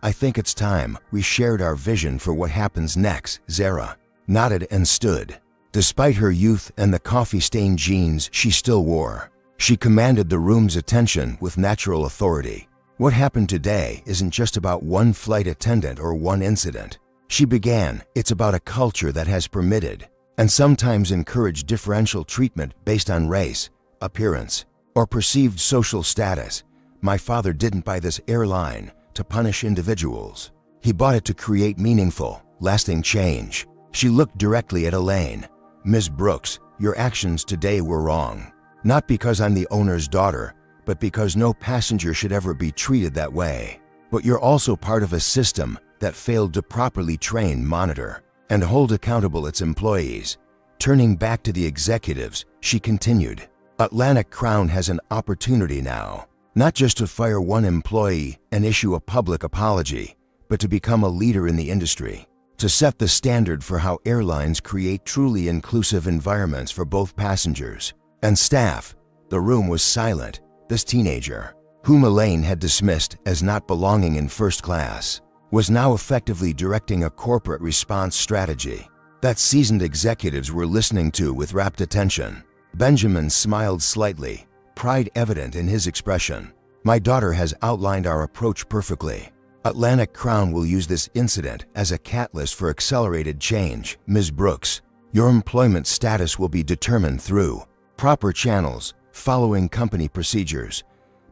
I think it's time we shared our vision for what happens next. Zara nodded and stood. Despite her youth and the coffee-stained jeans she still wore, she commanded the room's attention with natural authority. What happened today isn't just about one flight attendant or one incident. She began, it's about a culture that has permitted and sometimes encouraged differential treatment based on race, appearance, or perceived social status. My father didn't buy this airline to punish individuals. He bought it to create meaningful, lasting change. She looked directly at Elaine. Ms. Brooks, your actions today were wrong. Not because I'm the owner's daughter, but because no passenger should ever be treated that way. But you're also part of a system that failed to properly train, monitor, and hold accountable its employees. Turning back to the executives, she continued, Atlantic Crown has an opportunity now, not just to fire one employee and issue a public apology, but to become a leader in the industry, to set the standard for how airlines create truly inclusive environments for both passengers and staff. The room was silent. This teenager, whom Elaine had dismissed as not belonging in first class, was now effectively directing a corporate response strategy that seasoned executives were listening to with rapt attention. Benjamin smiled slightly, pride evident in his expression. My daughter has outlined our approach perfectly. Atlantic Crown will use this incident as a catalyst for accelerated change. Ms. Brooks, your employment status will be determined through proper channels, following company procedures.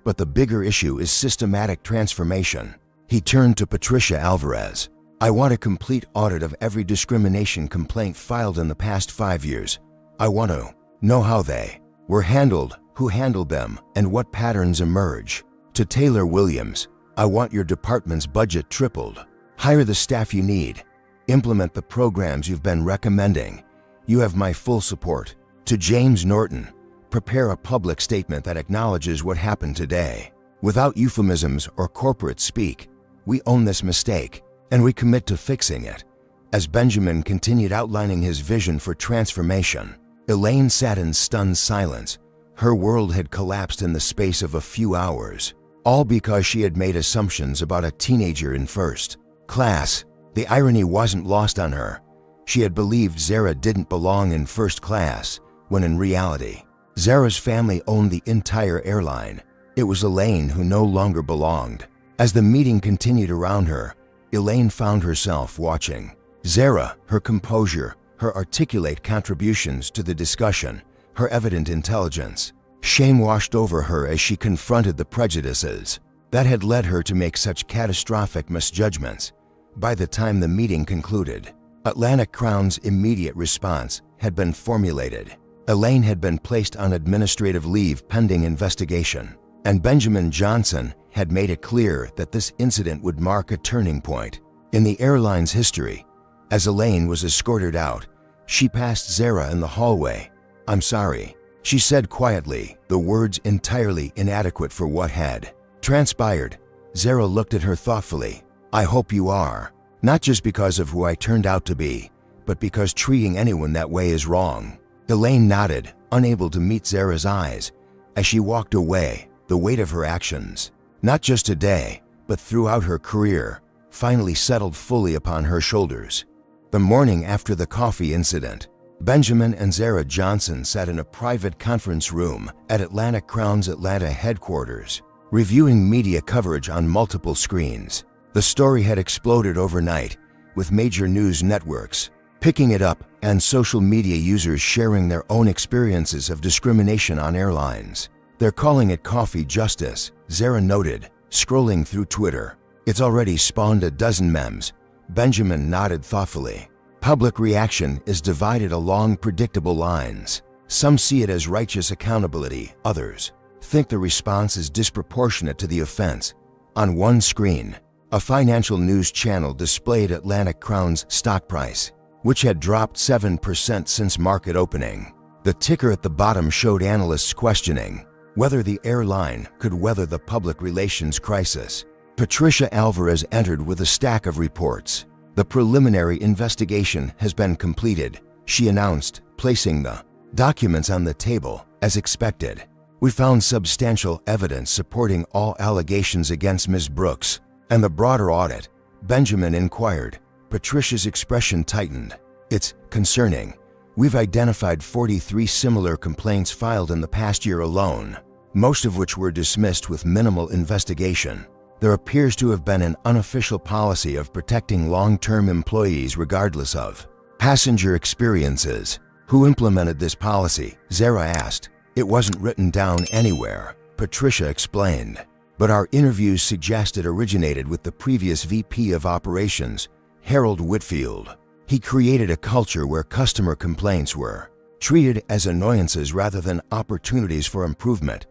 But the bigger issue is systematic transformation. He turned to Patricia Alvarez. I want a complete audit of every discrimination complaint filed in the past 5 years. I want to know how they were handled, who handled them, and what patterns emerge. To Taylor Williams, I want your department's budget tripled. Hire the staff you need. Implement the programs you've been recommending. You have my full support. To James Norton, prepare a public statement that acknowledges what happened today. Without euphemisms or corporate speak, we own this mistake, and we commit to fixing it. As Benjamin continued outlining his vision for transformation, Elaine sat in stunned silence. Her world had collapsed in the space of a few hours, all because she had made assumptions about a teenager in first class. The irony wasn't lost on her. She had believed Zara didn't belong in first class, when in reality, Zara's family owned the entire airline. It was Elaine who no longer belonged. As the meeting continued around her, Elaine found herself watching Zara, her composure, her articulate contributions to the discussion, her evident intelligence. Shame washed over her as she confronted the prejudices that had led her to make such catastrophic misjudgments. By the time the meeting concluded, Atlantic Crown's immediate response had been formulated. Elaine had been placed on administrative leave pending investigation, and Benjamin Johnson had made it clear that this incident would mark a turning point in the airline's history. As Elaine was escorted out, she passed Zara in the hallway. I'm sorry, she said quietly, the words entirely inadequate for what had transpired. Zara looked at her thoughtfully. I hope you are, not just because of who I turned out to be, but because treating anyone that way is wrong. Elaine nodded, unable to meet Zara's eyes. As she walked away, the weight of her actions, not just today, but throughout her career, finally settled fully upon her shoulders. The morning after the coffee incident, Benjamin and Zara Johnson sat in a private conference room at Atlantic Crown's Atlanta headquarters, reviewing media coverage on multiple screens. The story had exploded overnight, with major news networks picking it up and social media users sharing their own experiences of discrimination on airlines. They're calling it coffee justice, Zara noted, scrolling through Twitter. It's already spawned a dozen memes. Benjamin nodded thoughtfully. Public reaction is divided along predictable lines. Some see it as righteous accountability, others think the response is disproportionate to the offense. On one screen, a financial news channel displayed Atlantic Crown's stock price, which had dropped 7% since market opening. The ticker at the bottom showed analysts questioning whether the airline could weather the public relations crisis. Patricia Alvarez entered with a stack of reports. The preliminary investigation has been completed. she announced, placing the documents on the table as expected. We found substantial evidence supporting all allegations against Ms. Brooks and the broader audit. Benjamin inquired. Patricia's expression tightened. It's concerning. We've identified 43 similar complaints filed in the past year alone, most of which were dismissed with minimal investigation. There appears to have been an unofficial policy of protecting long-term employees regardless of passenger experiences. Who implemented this policy? Zara asked. It wasn't written down anywhere, Patricia explained. But our interviews suggest it originated with the previous VP of Operations, Harold Whitfield. He created a culture where customer complaints were treated as annoyances rather than opportunities for improvement.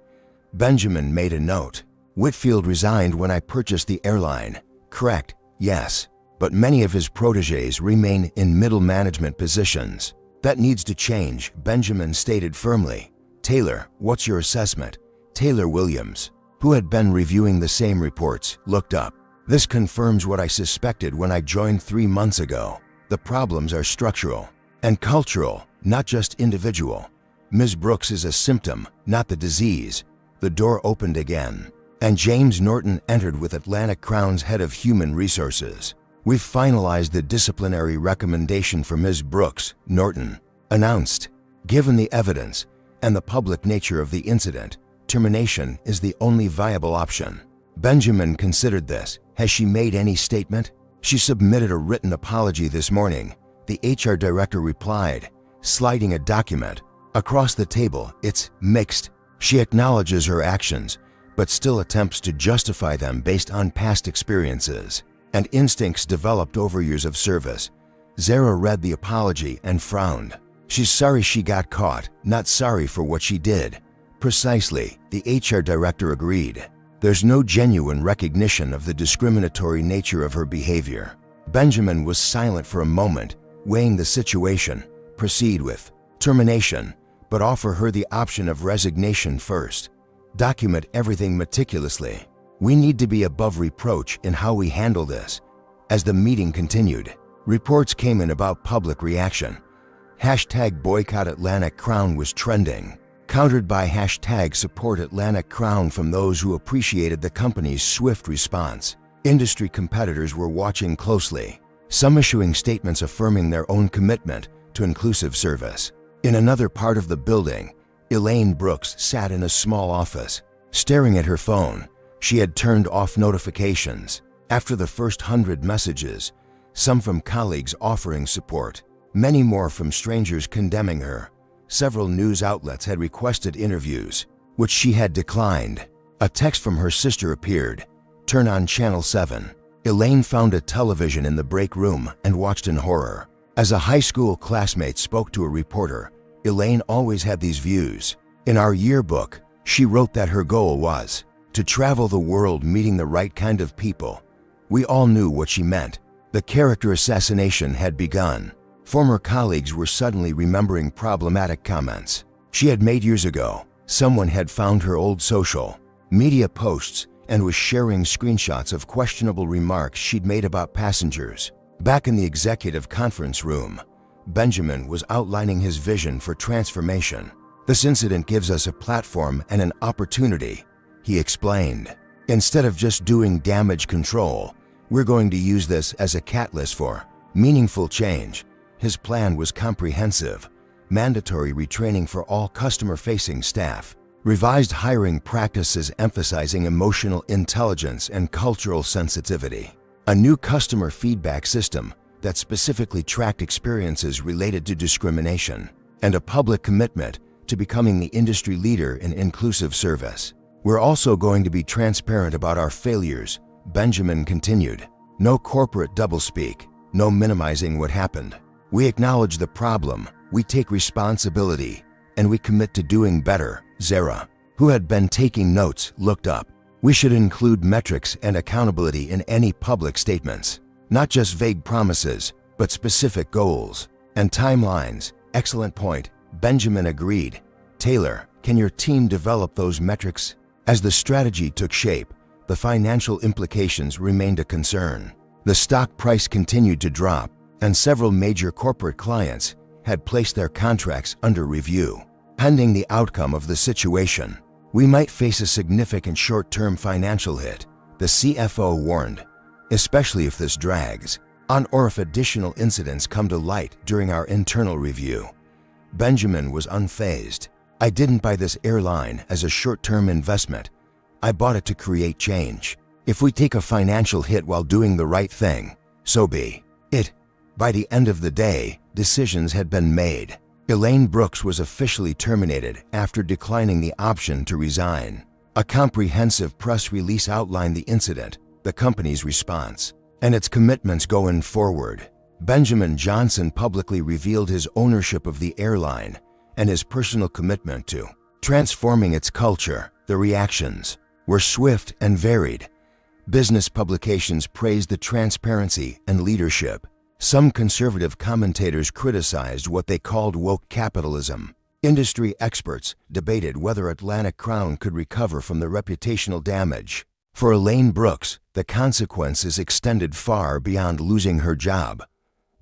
Benjamin made a note. Whitfield resigned when I purchased the airline. Correct, yes. But many of his protégés remain in middle management positions. That needs to change, Benjamin stated firmly. Taylor, what's your assessment? Taylor Williams, who had been reviewing the same reports, looked up. This confirms what I suspected when I joined 3 months ago. The problems are structural and cultural, not just individual. Ms. Brooks is a symptom, not the disease. The door opened again, and James Norton entered with Atlantic Crown's head of human resources. We've finalized the disciplinary recommendation for Ms. Brooks, Norton announced. Given the evidence and the public nature of the incident, termination is the only viable option. Benjamin considered this. Has she made any statement? She submitted a written apology this morning, the HR director replied, sliding a document across the table. It's mixed. She acknowledges her actions, but still attempts to justify them based on past experiences and instincts developed over years of service. Zara read the apology and frowned. She's sorry she got caught, not sorry for what she did. Precisely, the HR director agreed. There's no genuine recognition of the discriminatory nature of her behavior. Benjamin was silent for a moment, weighing the situation. Proceed with termination, but offer her the option of resignation first. Document everything meticulously. We need to be above reproach in how we handle this. As the meeting continued, reports came in about public reaction. Hashtag boycott Atlantic Crown was trending, countered by hashtag support Atlantic Crown from those who appreciated the company's swift response. Industry competitors were watching closely, some issuing statements affirming their own commitment to inclusive service. In another part of the building, Elaine Brooks sat in a small office, staring at her phone. She had turned off notifications. After the first 100 messages, some from colleagues offering support, many more from strangers condemning her. Several news outlets had requested interviews, which she had declined. A text from her sister appeared. Turn on Channel 7. Elaine found a television in the break room and watched in horror. As a high school classmate spoke to a reporter, Elaine always had these views. In our yearbook, she wrote that her goal was to travel the world meeting the right kind of people. We all knew what she meant. The character assassination had begun. Former colleagues were suddenly remembering problematic comments she had made years ago. Someone had found her old social media posts and was sharing screenshots of questionable remarks she'd made about passengers. Back in the executive conference room, Benjamin was outlining his vision for transformation. This incident gives us a platform and an opportunity, he explained. Instead of just doing damage control, we're going to use this as a catalyst for meaningful change. His plan was comprehensive: mandatory retraining for all customer-facing staff, revised hiring practices emphasizing emotional intelligence and cultural sensitivity, a new customer feedback system that specifically tracked experiences related to discrimination, and a public commitment to becoming the industry leader in inclusive service. We're also going to be transparent about our failures, Benjamin continued. No corporate doublespeak, no minimizing what happened. We acknowledge the problem, we take responsibility, and we commit to doing better. Zara, who had been taking notes, looked up. We should include metrics and accountability in any public statements, not just vague promises, but specific goals and timelines. Excellent point, Benjamin agreed. Taylor, can your team develop those metrics? As the strategy took shape, the financial implications remained a concern. The stock price continued to drop, and several major corporate clients, had placed their contracts under review. Pending the outcome of the situation, we might face a significant short-term financial hit, the CFO warned, especially if this drags on or if additional incidents come to light during our internal review. Benjamin was unfazed. I didn't buy this airline as a short-term investment. I bought it to create change. If we take a financial hit while doing the right thing, so be it. By the end of the day, decisions had been made. Elaine Brooks was officially terminated after declining the option to resign. A comprehensive press release outlined the incident, the company's response, and its commitments going forward. Benjamin Johnson publicly revealed his ownership of the airline and his personal commitment to transforming its culture. The reactions were swift and varied. Business publications praised the transparency and leadership. Some conservative commentators criticized what they called woke capitalism. Industry experts debated whether Atlantic Crown could recover from the reputational damage. For Elaine Brooks, the consequences extended far beyond losing her job.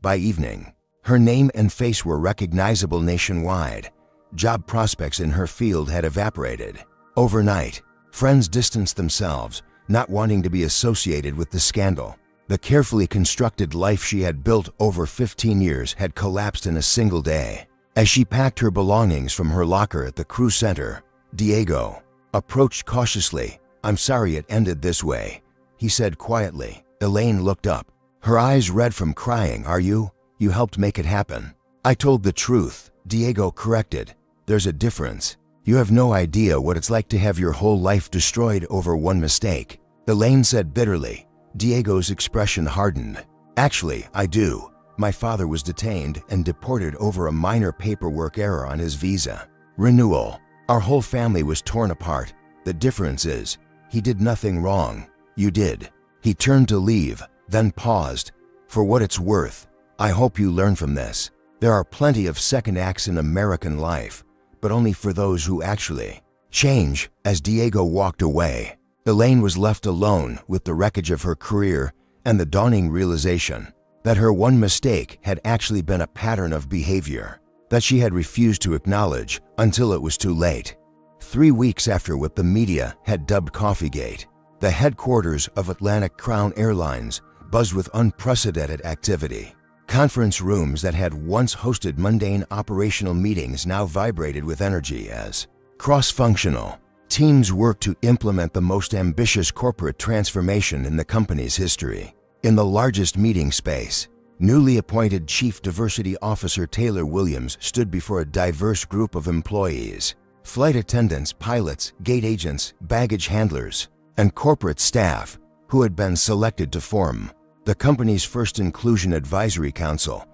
By evening, her name and face were recognizable nationwide. Job prospects in her field had evaporated. Overnight, friends distanced themselves, not wanting to be associated with the scandal. The carefully constructed life she had built over 15 years had collapsed in a single day. As she packed her belongings from her locker at the crew center, Diego approached cautiously. "I'm sorry it ended this way," he said quietly. Elaine looked up, her eyes red from crying. "Are you? You helped make it happen." "I told the truth," Diego corrected. "There's a difference. You have no idea what it's like to have your whole life destroyed over one mistake," Elaine said bitterly. Diego's expression hardened. "Actually, I do. My father was detained and deported over a minor paperwork error on his visa renewal. Our whole family was torn apart. The difference is, he did nothing wrong. You did." He turned to leave, then paused. "For what it's worth, I hope you learn from this. There are plenty of second acts in American life, but only for those who actually change." As Diego walked away, Elaine was left alone with the wreckage of her career and the dawning realization that her one mistake had actually been a pattern of behavior that she had refused to acknowledge until it was too late. 3 weeks after what the media had dubbed Coffeegate, the headquarters of Atlantic Crown Airlines buzzed with unprecedented activity. Conference rooms that had once hosted mundane operational meetings now vibrated with energy as cross-functional teams worked to implement the most ambitious corporate transformation in the company's history. In the largest meeting space, newly appointed Chief Diversity Officer Taylor Williams stood before a diverse group of employees: flight attendants, pilots, gate agents, baggage handlers, and corporate staff who had been selected to form the company's first Inclusion Advisory Council.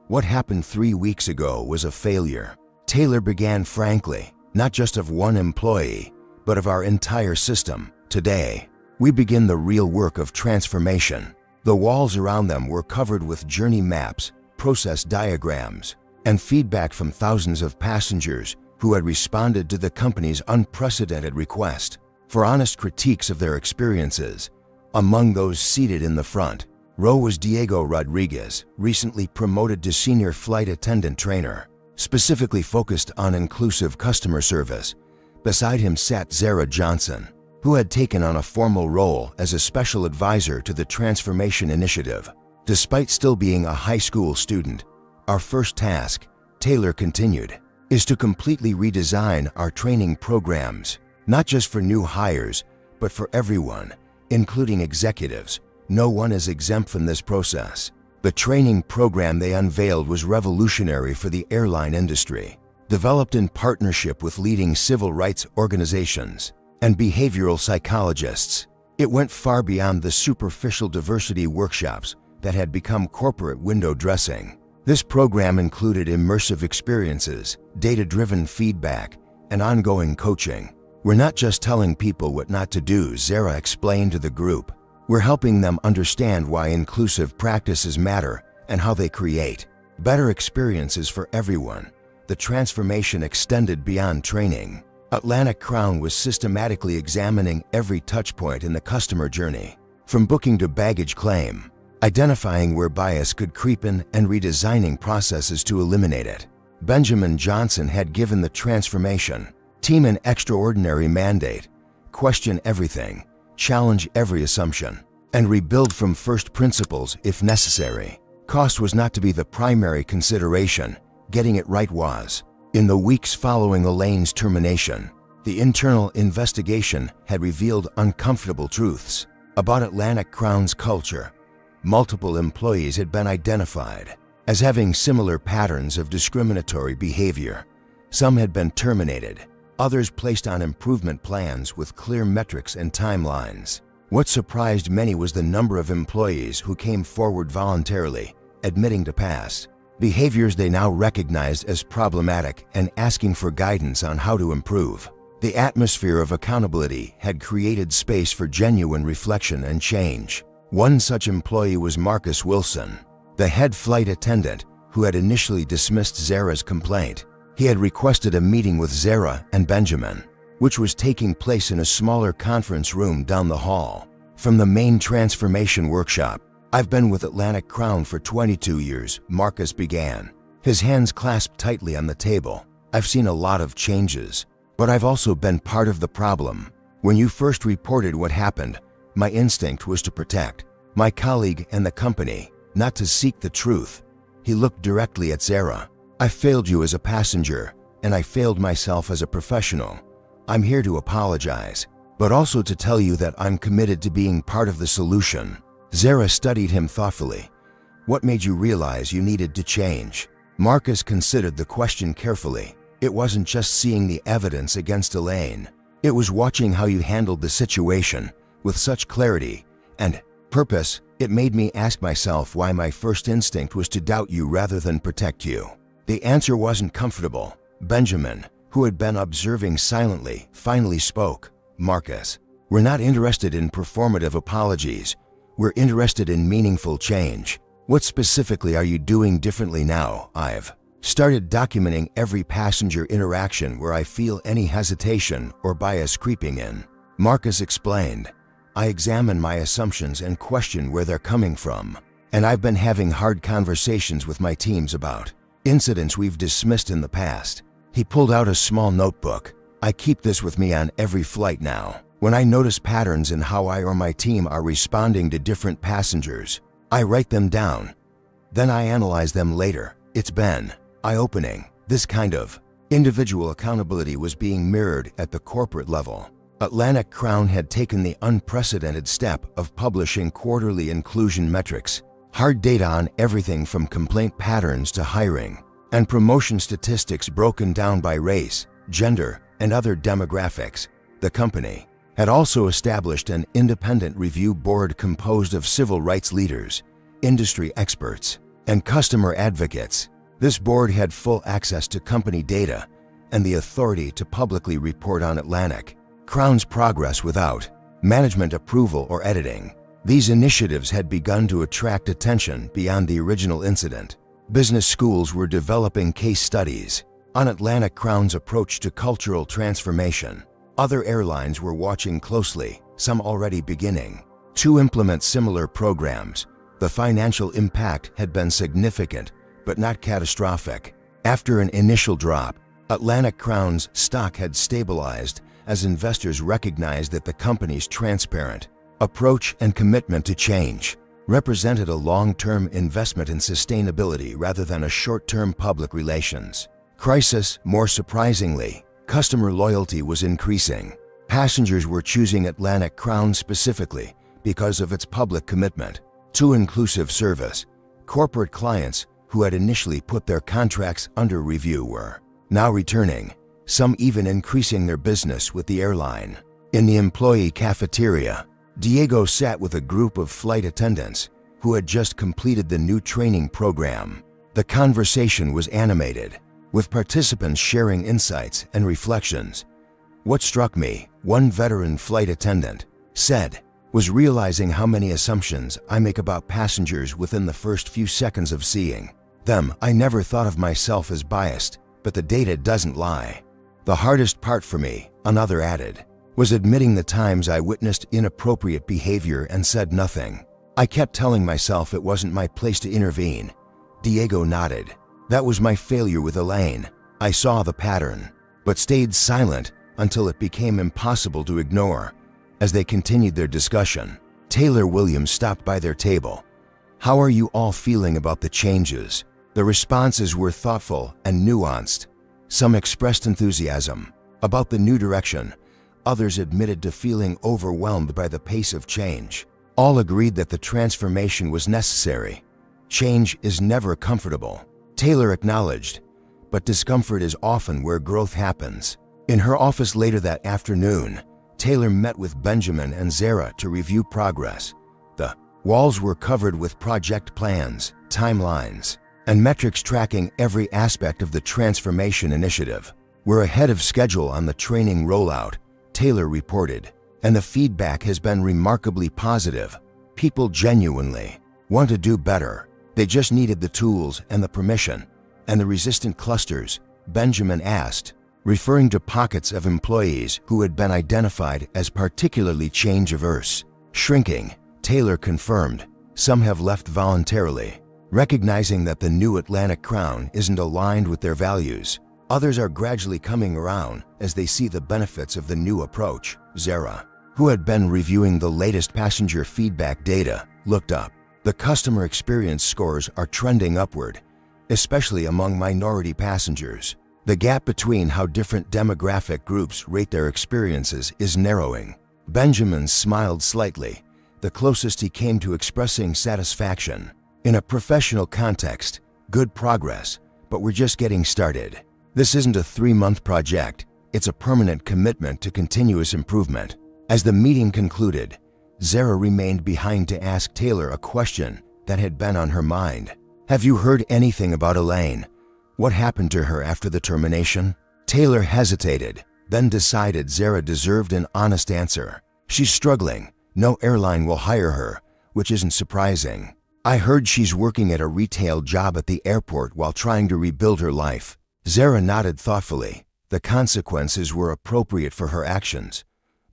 "What happened 3 weeks ago was a failure," Taylor began frankly, "not just of one employee, but of our entire system. Today, we begin the real work of transformation." The walls around them were covered with journey maps, process diagrams, and feedback from thousands of passengers who had responded to the company's unprecedented request for honest critiques of their experiences. Among those seated in the front row was Diego Rodriguez, recently promoted to senior flight attendant trainer, specifically focused on inclusive customer service. Beside him sat Zara Johnson, who had taken on a formal role as a special advisor to the Transformation Initiative. "Despite still being a high school student, our first task," Taylor continued, "is to completely redesign our training programs, not just for new hires, but for everyone, including executives. No one is exempt from this process." The training program they unveiled was revolutionary for the airline industry. Developed in partnership with leading civil rights organizations and behavioral psychologists, it went far beyond the superficial diversity workshops that had become corporate window dressing. This program included immersive experiences, data-driven feedback, and ongoing coaching. "We're not just telling people what not to do," Zara explained to the group. "We're helping them understand why inclusive practices matter and how they create better experiences for everyone." The transformation extended beyond training. Atlantic Crown was systematically examining every touchpoint in the customer journey, from booking to baggage claim. identifying where bias could creep in and redesigning processes to eliminate it. Benjamin Johnson had given the transformation team an extraordinary mandate: question everything, challenge every assumption, and rebuild from first principles if necessary. Cost was not to be the primary consideration, getting it right was. In the weeks following Elaine's termination, the internal investigation had revealed uncomfortable truths about Atlantic Crown's culture. Multiple employees had been identified as having similar patterns of discriminatory behavior. Some had been terminated, others placed on improvement plans with clear metrics and timelines. What surprised many was the number of employees who came forward voluntarily, admitting to past behaviors they now recognized as problematic and asking for guidance on how to improve. The atmosphere of accountability had created space for genuine reflection and change. One such employee was Marcus Wilson, the head flight attendant who had initially dismissed Zara's complaint. He had requested a meeting with Zara and Benjamin, which was taking place in a smaller conference room down the hall from the main transformation workshop. "I've been with Atlantic Crown for 22 years, Marcus began, his hands clasped tightly on the table. "I've seen a lot of changes, but I've also been part of the problem. When you first reported what happened, my instinct was to protect my colleague and the company, not to seek the truth." He looked directly at Zara. "I failed you as a passenger, and I failed myself as a professional. I'm here to apologize, but also to tell you that I'm committed to being part of the solution." Zara studied him thoughtfully. "What made you realize you needed to change?" Marcus considered the question carefully. "It wasn't just seeing the evidence against Elaine. It was watching how you handled the situation with such clarity and purpose. It made me ask myself why my first instinct was to doubt you rather than protect you." The answer wasn't comfortable. Benjamin, who had been observing silently, finally spoke. "Marcus, we're not interested in performative apologies. We're interested in meaningful change. What specifically are you doing differently now?" "I've started documenting every passenger interaction where I feel any hesitation or bias creeping in," Marcus explained. "I examine my assumptions and question where they're coming from. And I've been having hard conversations with my teams about incidents we've dismissed in the past." He pulled out a small notebook. "I keep this with me on every flight now. When I notice patterns in how I or my team are responding to different passengers, I write them down. Then I analyze them later." It's been eye-opening. This kind of individual accountability was being mirrored at the corporate level. Atlantic Crown had taken the unprecedented step of publishing quarterly inclusion metrics, hard data on everything from complaint patterns to hiring, and promotion statistics broken down by race, gender, and other demographics. The company had also established an independent review board composed of civil rights leaders, industry experts, and customer advocates. This board had full access to company data and the authority to publicly report on Atlantic Crown's progress without management approval or editing. These initiatives had begun to attract attention beyond the original incident. Business schools were developing case studies on Atlantic Crown's approach to cultural transformation. Other airlines were watching closely, some already beginning to implement similar programs. The financial impact had been significant, but not catastrophic. After an initial drop, Atlantic Crown's stock had stabilized as investors recognized that the company's transparent approach and commitment to change represented a long-term investment in sustainability rather than a short-term public relations crisis. More surprisingly, customer loyalty was increasing. Passengers were choosing Atlantic Crown specifically because of its public commitment to inclusive service. Corporate clients who had initially put their contracts under review were now returning, some even increasing their business with the airline. In the employee cafeteria, Diego sat with a group of flight attendants who had just completed the new training program. The conversation was animated, with participants sharing insights and reflections. "What struck me," one veteran flight attendant said, "was realizing how many assumptions I make about passengers within the first few seconds of seeing them. I never thought of myself as biased, but the data doesn't lie." "The hardest part for me," another added, "was admitting the times I witnessed inappropriate behavior and said nothing." I kept telling myself it wasn't my place to intervene. Diego nodded. That was my failure with Elaine. I saw the pattern, but stayed silent until it became impossible to ignore. As they continued their discussion, Taylor Williams stopped by their table. How are you all feeling about the changes? The responses were thoughtful and nuanced. Some expressed enthusiasm about the new direction. Others admitted to feeling overwhelmed by the pace of change. All agreed that the transformation was necessary. Change is never comfortable, Taylor acknowledged, but discomfort is often where growth happens. In her office later that afternoon, Taylor met with Benjamin and Zara to review progress. The walls were covered with project plans, timelines, and metrics tracking every aspect of the transformation initiative. We're ahead of schedule on the training rollout, Taylor reported, and the feedback has been remarkably positive. People genuinely want to do better. They just needed the tools and the permission. And the resistant clusters, Benjamin asked, referring to pockets of employees who had been identified as particularly change-averse. Shrinking, Taylor confirmed. Some have left voluntarily, recognizing that the new Atlantic Crown isn't aligned with their values. Others are gradually coming around as they see the benefits of the new approach. Zara, who had been reviewing the latest passenger feedback data, looked up. The customer experience scores are trending upward, especially among minority passengers. The gap between how different demographic groups rate their experiences is narrowing. Benjamin smiled slightly, the closest he came to expressing satisfaction. In a professional context, good progress, but we're just getting started. This isn't a 3-month project, it's a permanent commitment to continuous improvement. As the meeting concluded, Zara remained behind to ask Taylor a question that had been on her mind. Have you heard anything about Elaine? What happened to her after the termination? Taylor hesitated, then decided Zara deserved an honest answer. She's struggling. No airline will hire her, which isn't surprising. I heard she's working at a retail job at the airport while trying to rebuild her life. Zara nodded thoughtfully. The consequences were appropriate for her actions,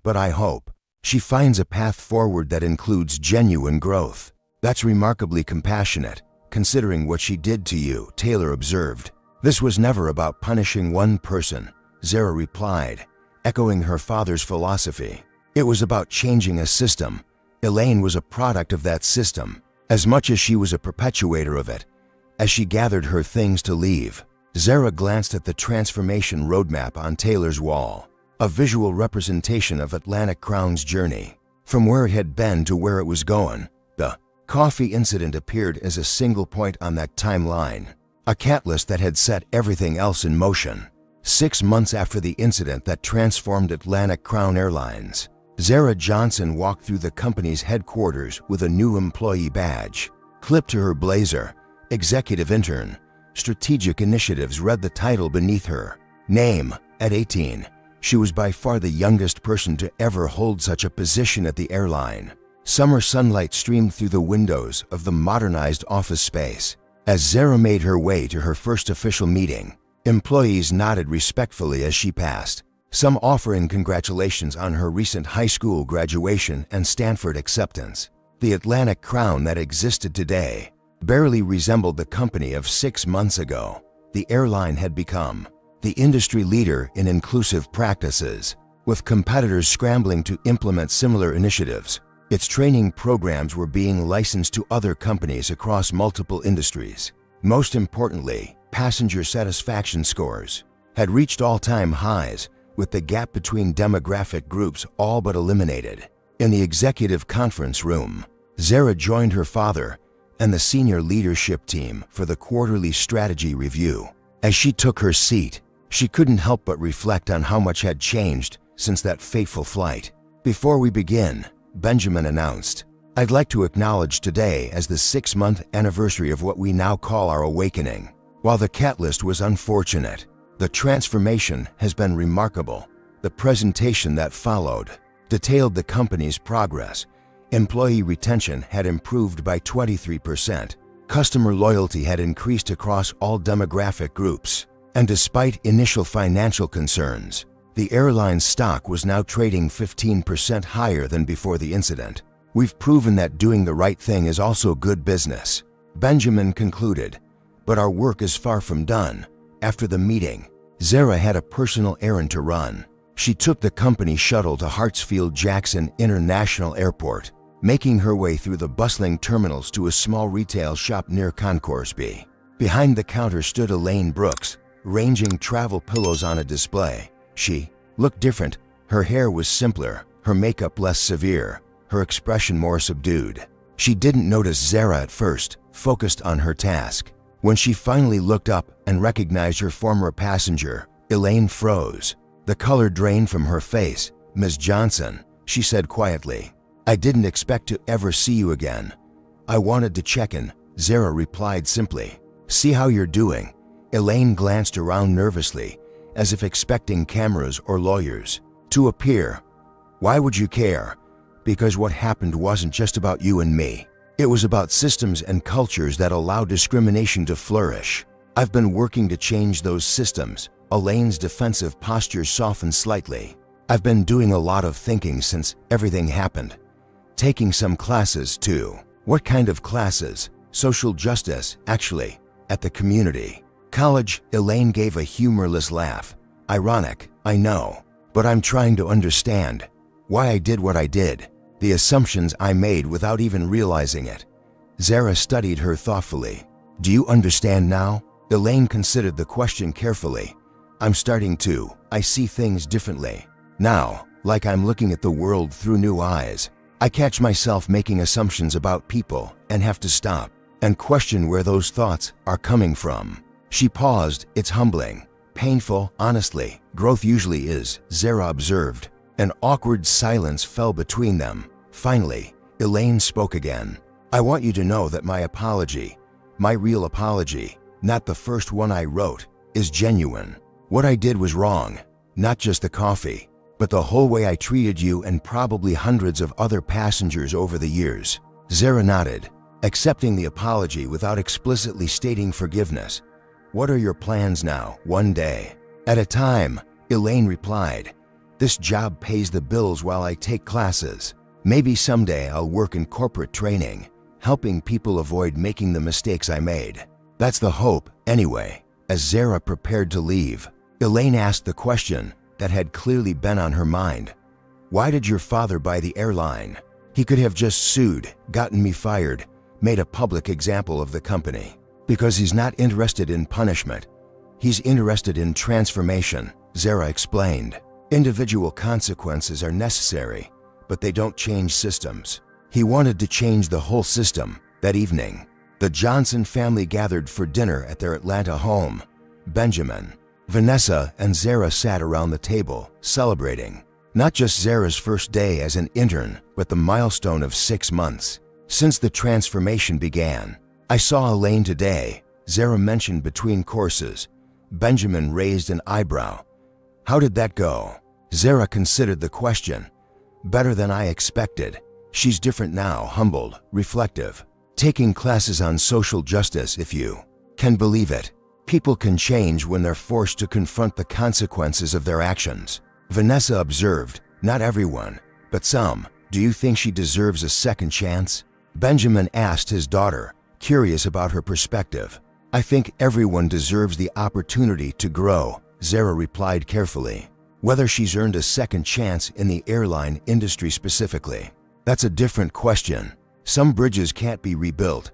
but I hope she finds a path forward that includes genuine growth. That's remarkably compassionate, considering what she did to you, Taylor observed. This was never about punishing one person, Zara replied, echoing her father's philosophy. It was about changing a system. Elaine was a product of that system, as much as she was a perpetuator of it. As she gathered her things to leave, Zara glanced at the transformation roadmap on Taylor's wall, a visual representation of Atlantic Crown's journey, from where it had been to where it was going. The coffee incident appeared as a single point on that timeline, a catalyst that had set everything else in motion. 6 months after the incident that transformed Atlantic Crown Airlines, Zara Johnson walked through the company's headquarters with a new employee badge. Clipped to her blazer, Executive Intern, Strategic Initiatives read the title beneath her name. At 18, she was by far the youngest person to ever hold such a position at the airline. Summer sunlight streamed through the windows of the modernized office space. As Zara made her way to her first official meeting, employees nodded respectfully as she passed, some offering congratulations on her recent high school graduation and Stanford acceptance. The Atlantic Crown that existed today barely resembled the company of 6 months ago. The airline had become the industry leader in inclusive practices, with competitors scrambling to implement similar initiatives. Its training programs were being licensed to other companies across multiple industries. Most importantly, passenger satisfaction scores had reached all-time highs, with the gap between demographic groups all but eliminated. In the executive conference room, Zara joined her father and the senior leadership team for the quarterly strategy review. As she took her seat, she couldn't help but reflect on how much had changed since that fateful flight. Before we begin, Benjamin announced, I'd like to acknowledge today as the 6-month anniversary of what we now call our awakening. While the catalyst was unfortunate, the transformation has been remarkable. The presentation that followed detailed the company's progress. Employee retention had improved by 23%. Customer loyalty had increased across all demographic groups. And despite initial financial concerns, the airline's stock was now trading 15% higher than before the incident. We've proven that doing the right thing is also good business," Benjamin concluded. "But our work is far from done." After the meeting, Zara had a personal errand to run. She took the company shuttle to Hartsfield-Jackson International Airport, making her way through the bustling terminals to a small retail shop near Concourse B. Behind the counter stood Elaine Brooks, arranging travel pillows on a display. She looked different. Her hair was simpler, her makeup less severe, her expression more subdued. She didn't notice Zara at first, focused on her task. When she finally looked up and recognized her former passenger, Elaine froze. The color drained from her face. "Ms. Johnson," she said quietly, "I didn't expect to ever see you again." "I wanted to check in," Zara replied simply. "See how you're doing." Elaine glanced around nervously, as if expecting cameras or lawyers to appear. "Why would you care?" "Because what happened wasn't just about you and me. It was about systems and cultures that allow discrimination to flourish. I've been working to change those systems." Elaine's defensive posture softened slightly. "I've been doing a lot of thinking since everything happened. Taking some classes too." "What kind of classes?" "Social justice, actually, at the community college." Elaine gave a humorless laugh. "Ironic, I know. But I'm trying to understand why I did what I did, the assumptions I made without even realizing it." Zara studied her thoughtfully. "Do you understand now?" Elaine considered the question carefully. "I'm starting to. I see things differently now, like I'm looking at the world through new eyes. I catch myself making assumptions about people and have to stop and question where those thoughts are coming from." She paused. "It's humbling. Painful, honestly. Growth usually is," Zara observed. An awkward silence fell between them. Finally, Elaine spoke again. "I want you to know that my apology, my real apology, not the first one I wrote, is genuine. What I did was wrong, not just the coffee, but the whole way I treated you and probably hundreds of other passengers over the years." Zara nodded, accepting the apology without explicitly stating forgiveness. "What are your plans now?" "One day at a time," Elaine replied. "This job pays the bills while I take classes. Maybe someday I'll work in corporate training, helping people avoid making the mistakes I made. That's the hope, anyway." As Zara prepared to leave, Elaine asked the question that had clearly been on her mind. "Why did your father buy the airline? He could have just sued, gotten me fired, made a public example of the company." "Because he's not interested in punishment. He's interested in transformation," Zara explained. "Individual consequences are necessary, but they don't change systems." He wanted to change the whole system. That evening, the Johnson family gathered for dinner at their Atlanta home. Benjamin, Vanessa, and Zara sat around the table, celebrating not just Zara's first day as an intern, but the milestone of 6 months since the transformation began. "I saw Elaine today," Zara mentioned between courses. Benjamin raised an eyebrow. "How did that go?" Zara considered the question. "Better than I expected. She's different now, humbled, reflective. Taking classes on social justice, if you can believe it. People can change when they're forced to confront the consequences of their actions." Vanessa observed, "Not everyone, but some. Do you think she deserves a second chance?" Benjamin asked his daughter, curious about her perspective. "I think everyone deserves the opportunity to grow," Zara replied carefully. "Whether she's earned a second chance in the airline industry specifically, that's a different question. Some bridges can't be rebuilt."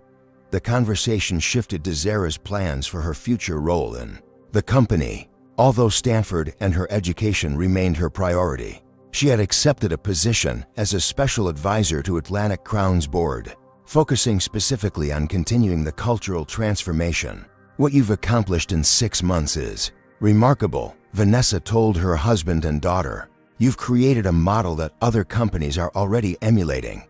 The conversation shifted to Zara's plans for her future role in the company. Although Stanford and her education remained her priority, she had accepted a position as a special advisor to Atlantic Crown's board, focusing specifically on continuing the cultural transformation. "What you've accomplished in 6 months is remarkable," Vanessa told her husband and daughter. "You've created a model that other companies are already emulating."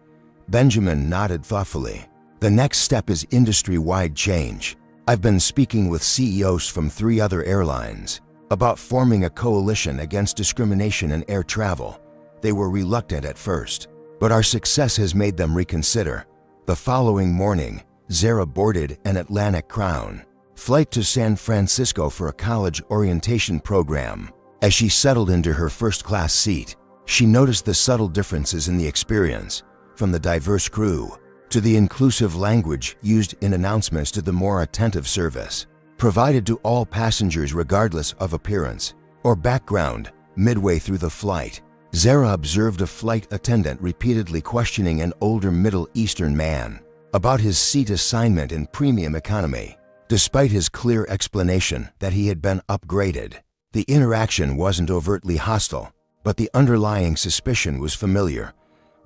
Benjamin nodded thoughtfully. "The next step is industry-wide change. I've been speaking with CEOs from 3 other airlines about forming a coalition against discrimination in air travel. They were reluctant at first, but our success has made them reconsider." The following morning, Zara boarded an Atlantic Crown flight to San Francisco for a college orientation program. As she settled into her first-class seat, she noticed the subtle differences in the experience. from the diverse crew, to the inclusive language used in announcements to the more attentive service provided to all passengers regardless of appearance or background. Midway through the flight, Zara observed a flight attendant repeatedly questioning an older Middle Eastern man about his seat assignment in premium economy. Despite his clear explanation that he had been upgraded, the interaction wasn't overtly hostile, but the underlying suspicion was familiar.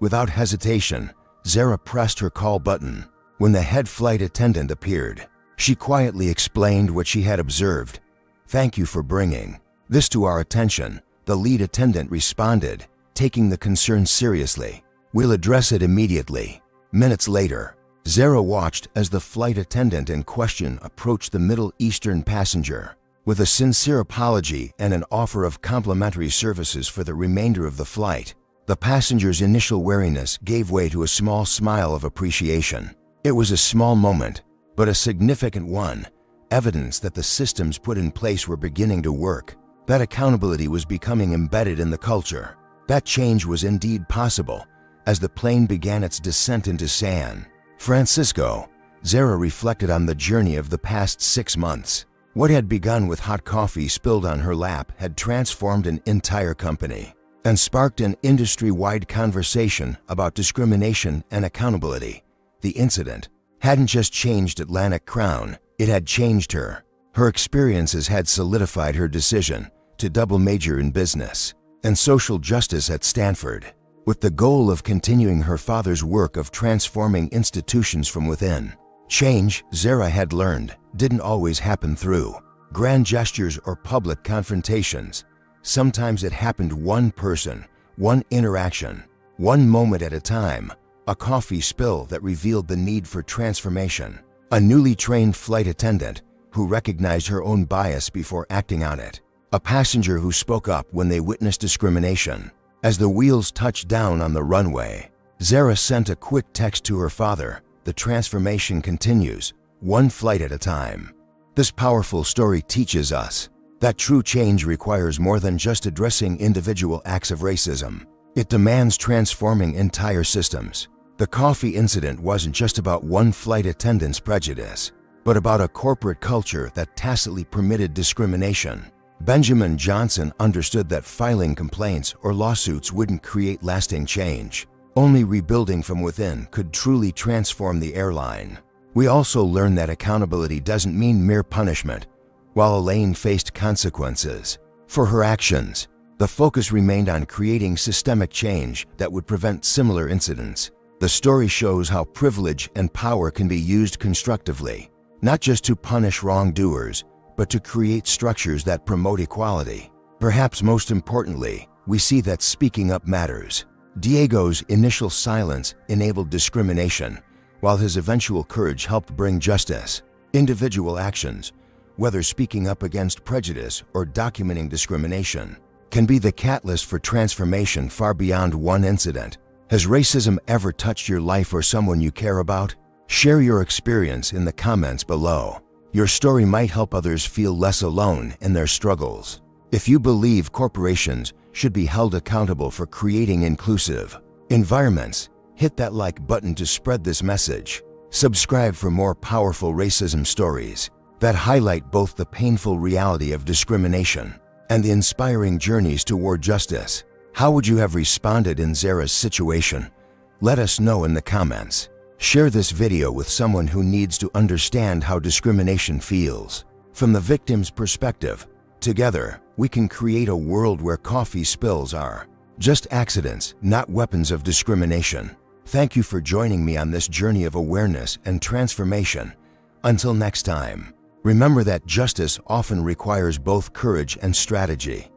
Without hesitation, Zara pressed her call button. When the head flight attendant appeared, she quietly explained what she had observed. "Thank you for bringing this to our attention," the lead attendant responded, taking the concern seriously. "We'll address it immediately." Minutes later, Zara watched as the flight attendant in question approached the Middle Eastern passenger with a sincere apology and an offer of complimentary services for the remainder of the flight. The passenger's initial wariness gave way to a small smile of appreciation. It was a small moment, but a significant one, evidence that the systems put in place were beginning to work, that accountability was becoming embedded in the culture. That change was indeed possible as the plane began its descent into San Francisco. Zara reflected on the journey of the past 6 months. What had begun with hot coffee spilled on her lap had transformed an entire company and sparked an industry-wide conversation about discrimination and accountability. The incident hadn't just changed Atlantic Crown, it had changed her. Her experiences had solidified her decision to double major in business and social justice at Stanford, with the goal of continuing her father's work of transforming institutions from within. Change, Zara had learned, didn't always happen through grand gestures or public confrontations. Sometimes it happened one person, one interaction, one moment at a time. A coffee spill that revealed the need for transformation. A newly trained flight attendant who recognized her own bias before acting on it. A passenger who spoke up when they witnessed discrimination. As the wheels touched down on the runway, Zara sent a quick text to her father. The transformation continues, one flight at a time. This powerful story teaches us that true change requires more than just addressing individual acts of racism. It demands transforming entire systems. The coffee incident wasn't just about one flight attendant's prejudice, but about a corporate culture that tacitly permitted discrimination. Benjamin Johnson understood that filing complaints or lawsuits wouldn't create lasting change. Only rebuilding from within could truly transform the airline. We also learned that accountability doesn't mean mere punishment. While Elaine faced consequences for her actions, the focus remained on creating systemic change that would prevent similar incidents. The story shows how privilege and power can be used constructively, not just to punish wrongdoers, but to create structures that promote equality. Perhaps most importantly, we see that speaking up matters. Diego's initial silence enabled discrimination, while his eventual courage helped bring justice. Individual actions, whether speaking up against prejudice or documenting discrimination, can be the catalyst for transformation far beyond one incident. Has racism ever touched your life or someone you care about? Share your experience in the comments below. Your story might help others feel less alone in their struggles. If you believe corporations should be held accountable for creating inclusive environments, hit that like button to spread this message. Subscribe for more powerful racism stories that highlight both the painful reality of discrimination and the inspiring journeys toward justice. How would you have responded in Zara's situation? Let us know in the comments. Share this video with someone who needs to understand how discrimination feels from the victim's perspective. Together, we can create a world where coffee spills are just accidents, not weapons of discrimination. Thank you for joining me on this journey of awareness and transformation. Until next time, remember that justice often requires both courage and strategy.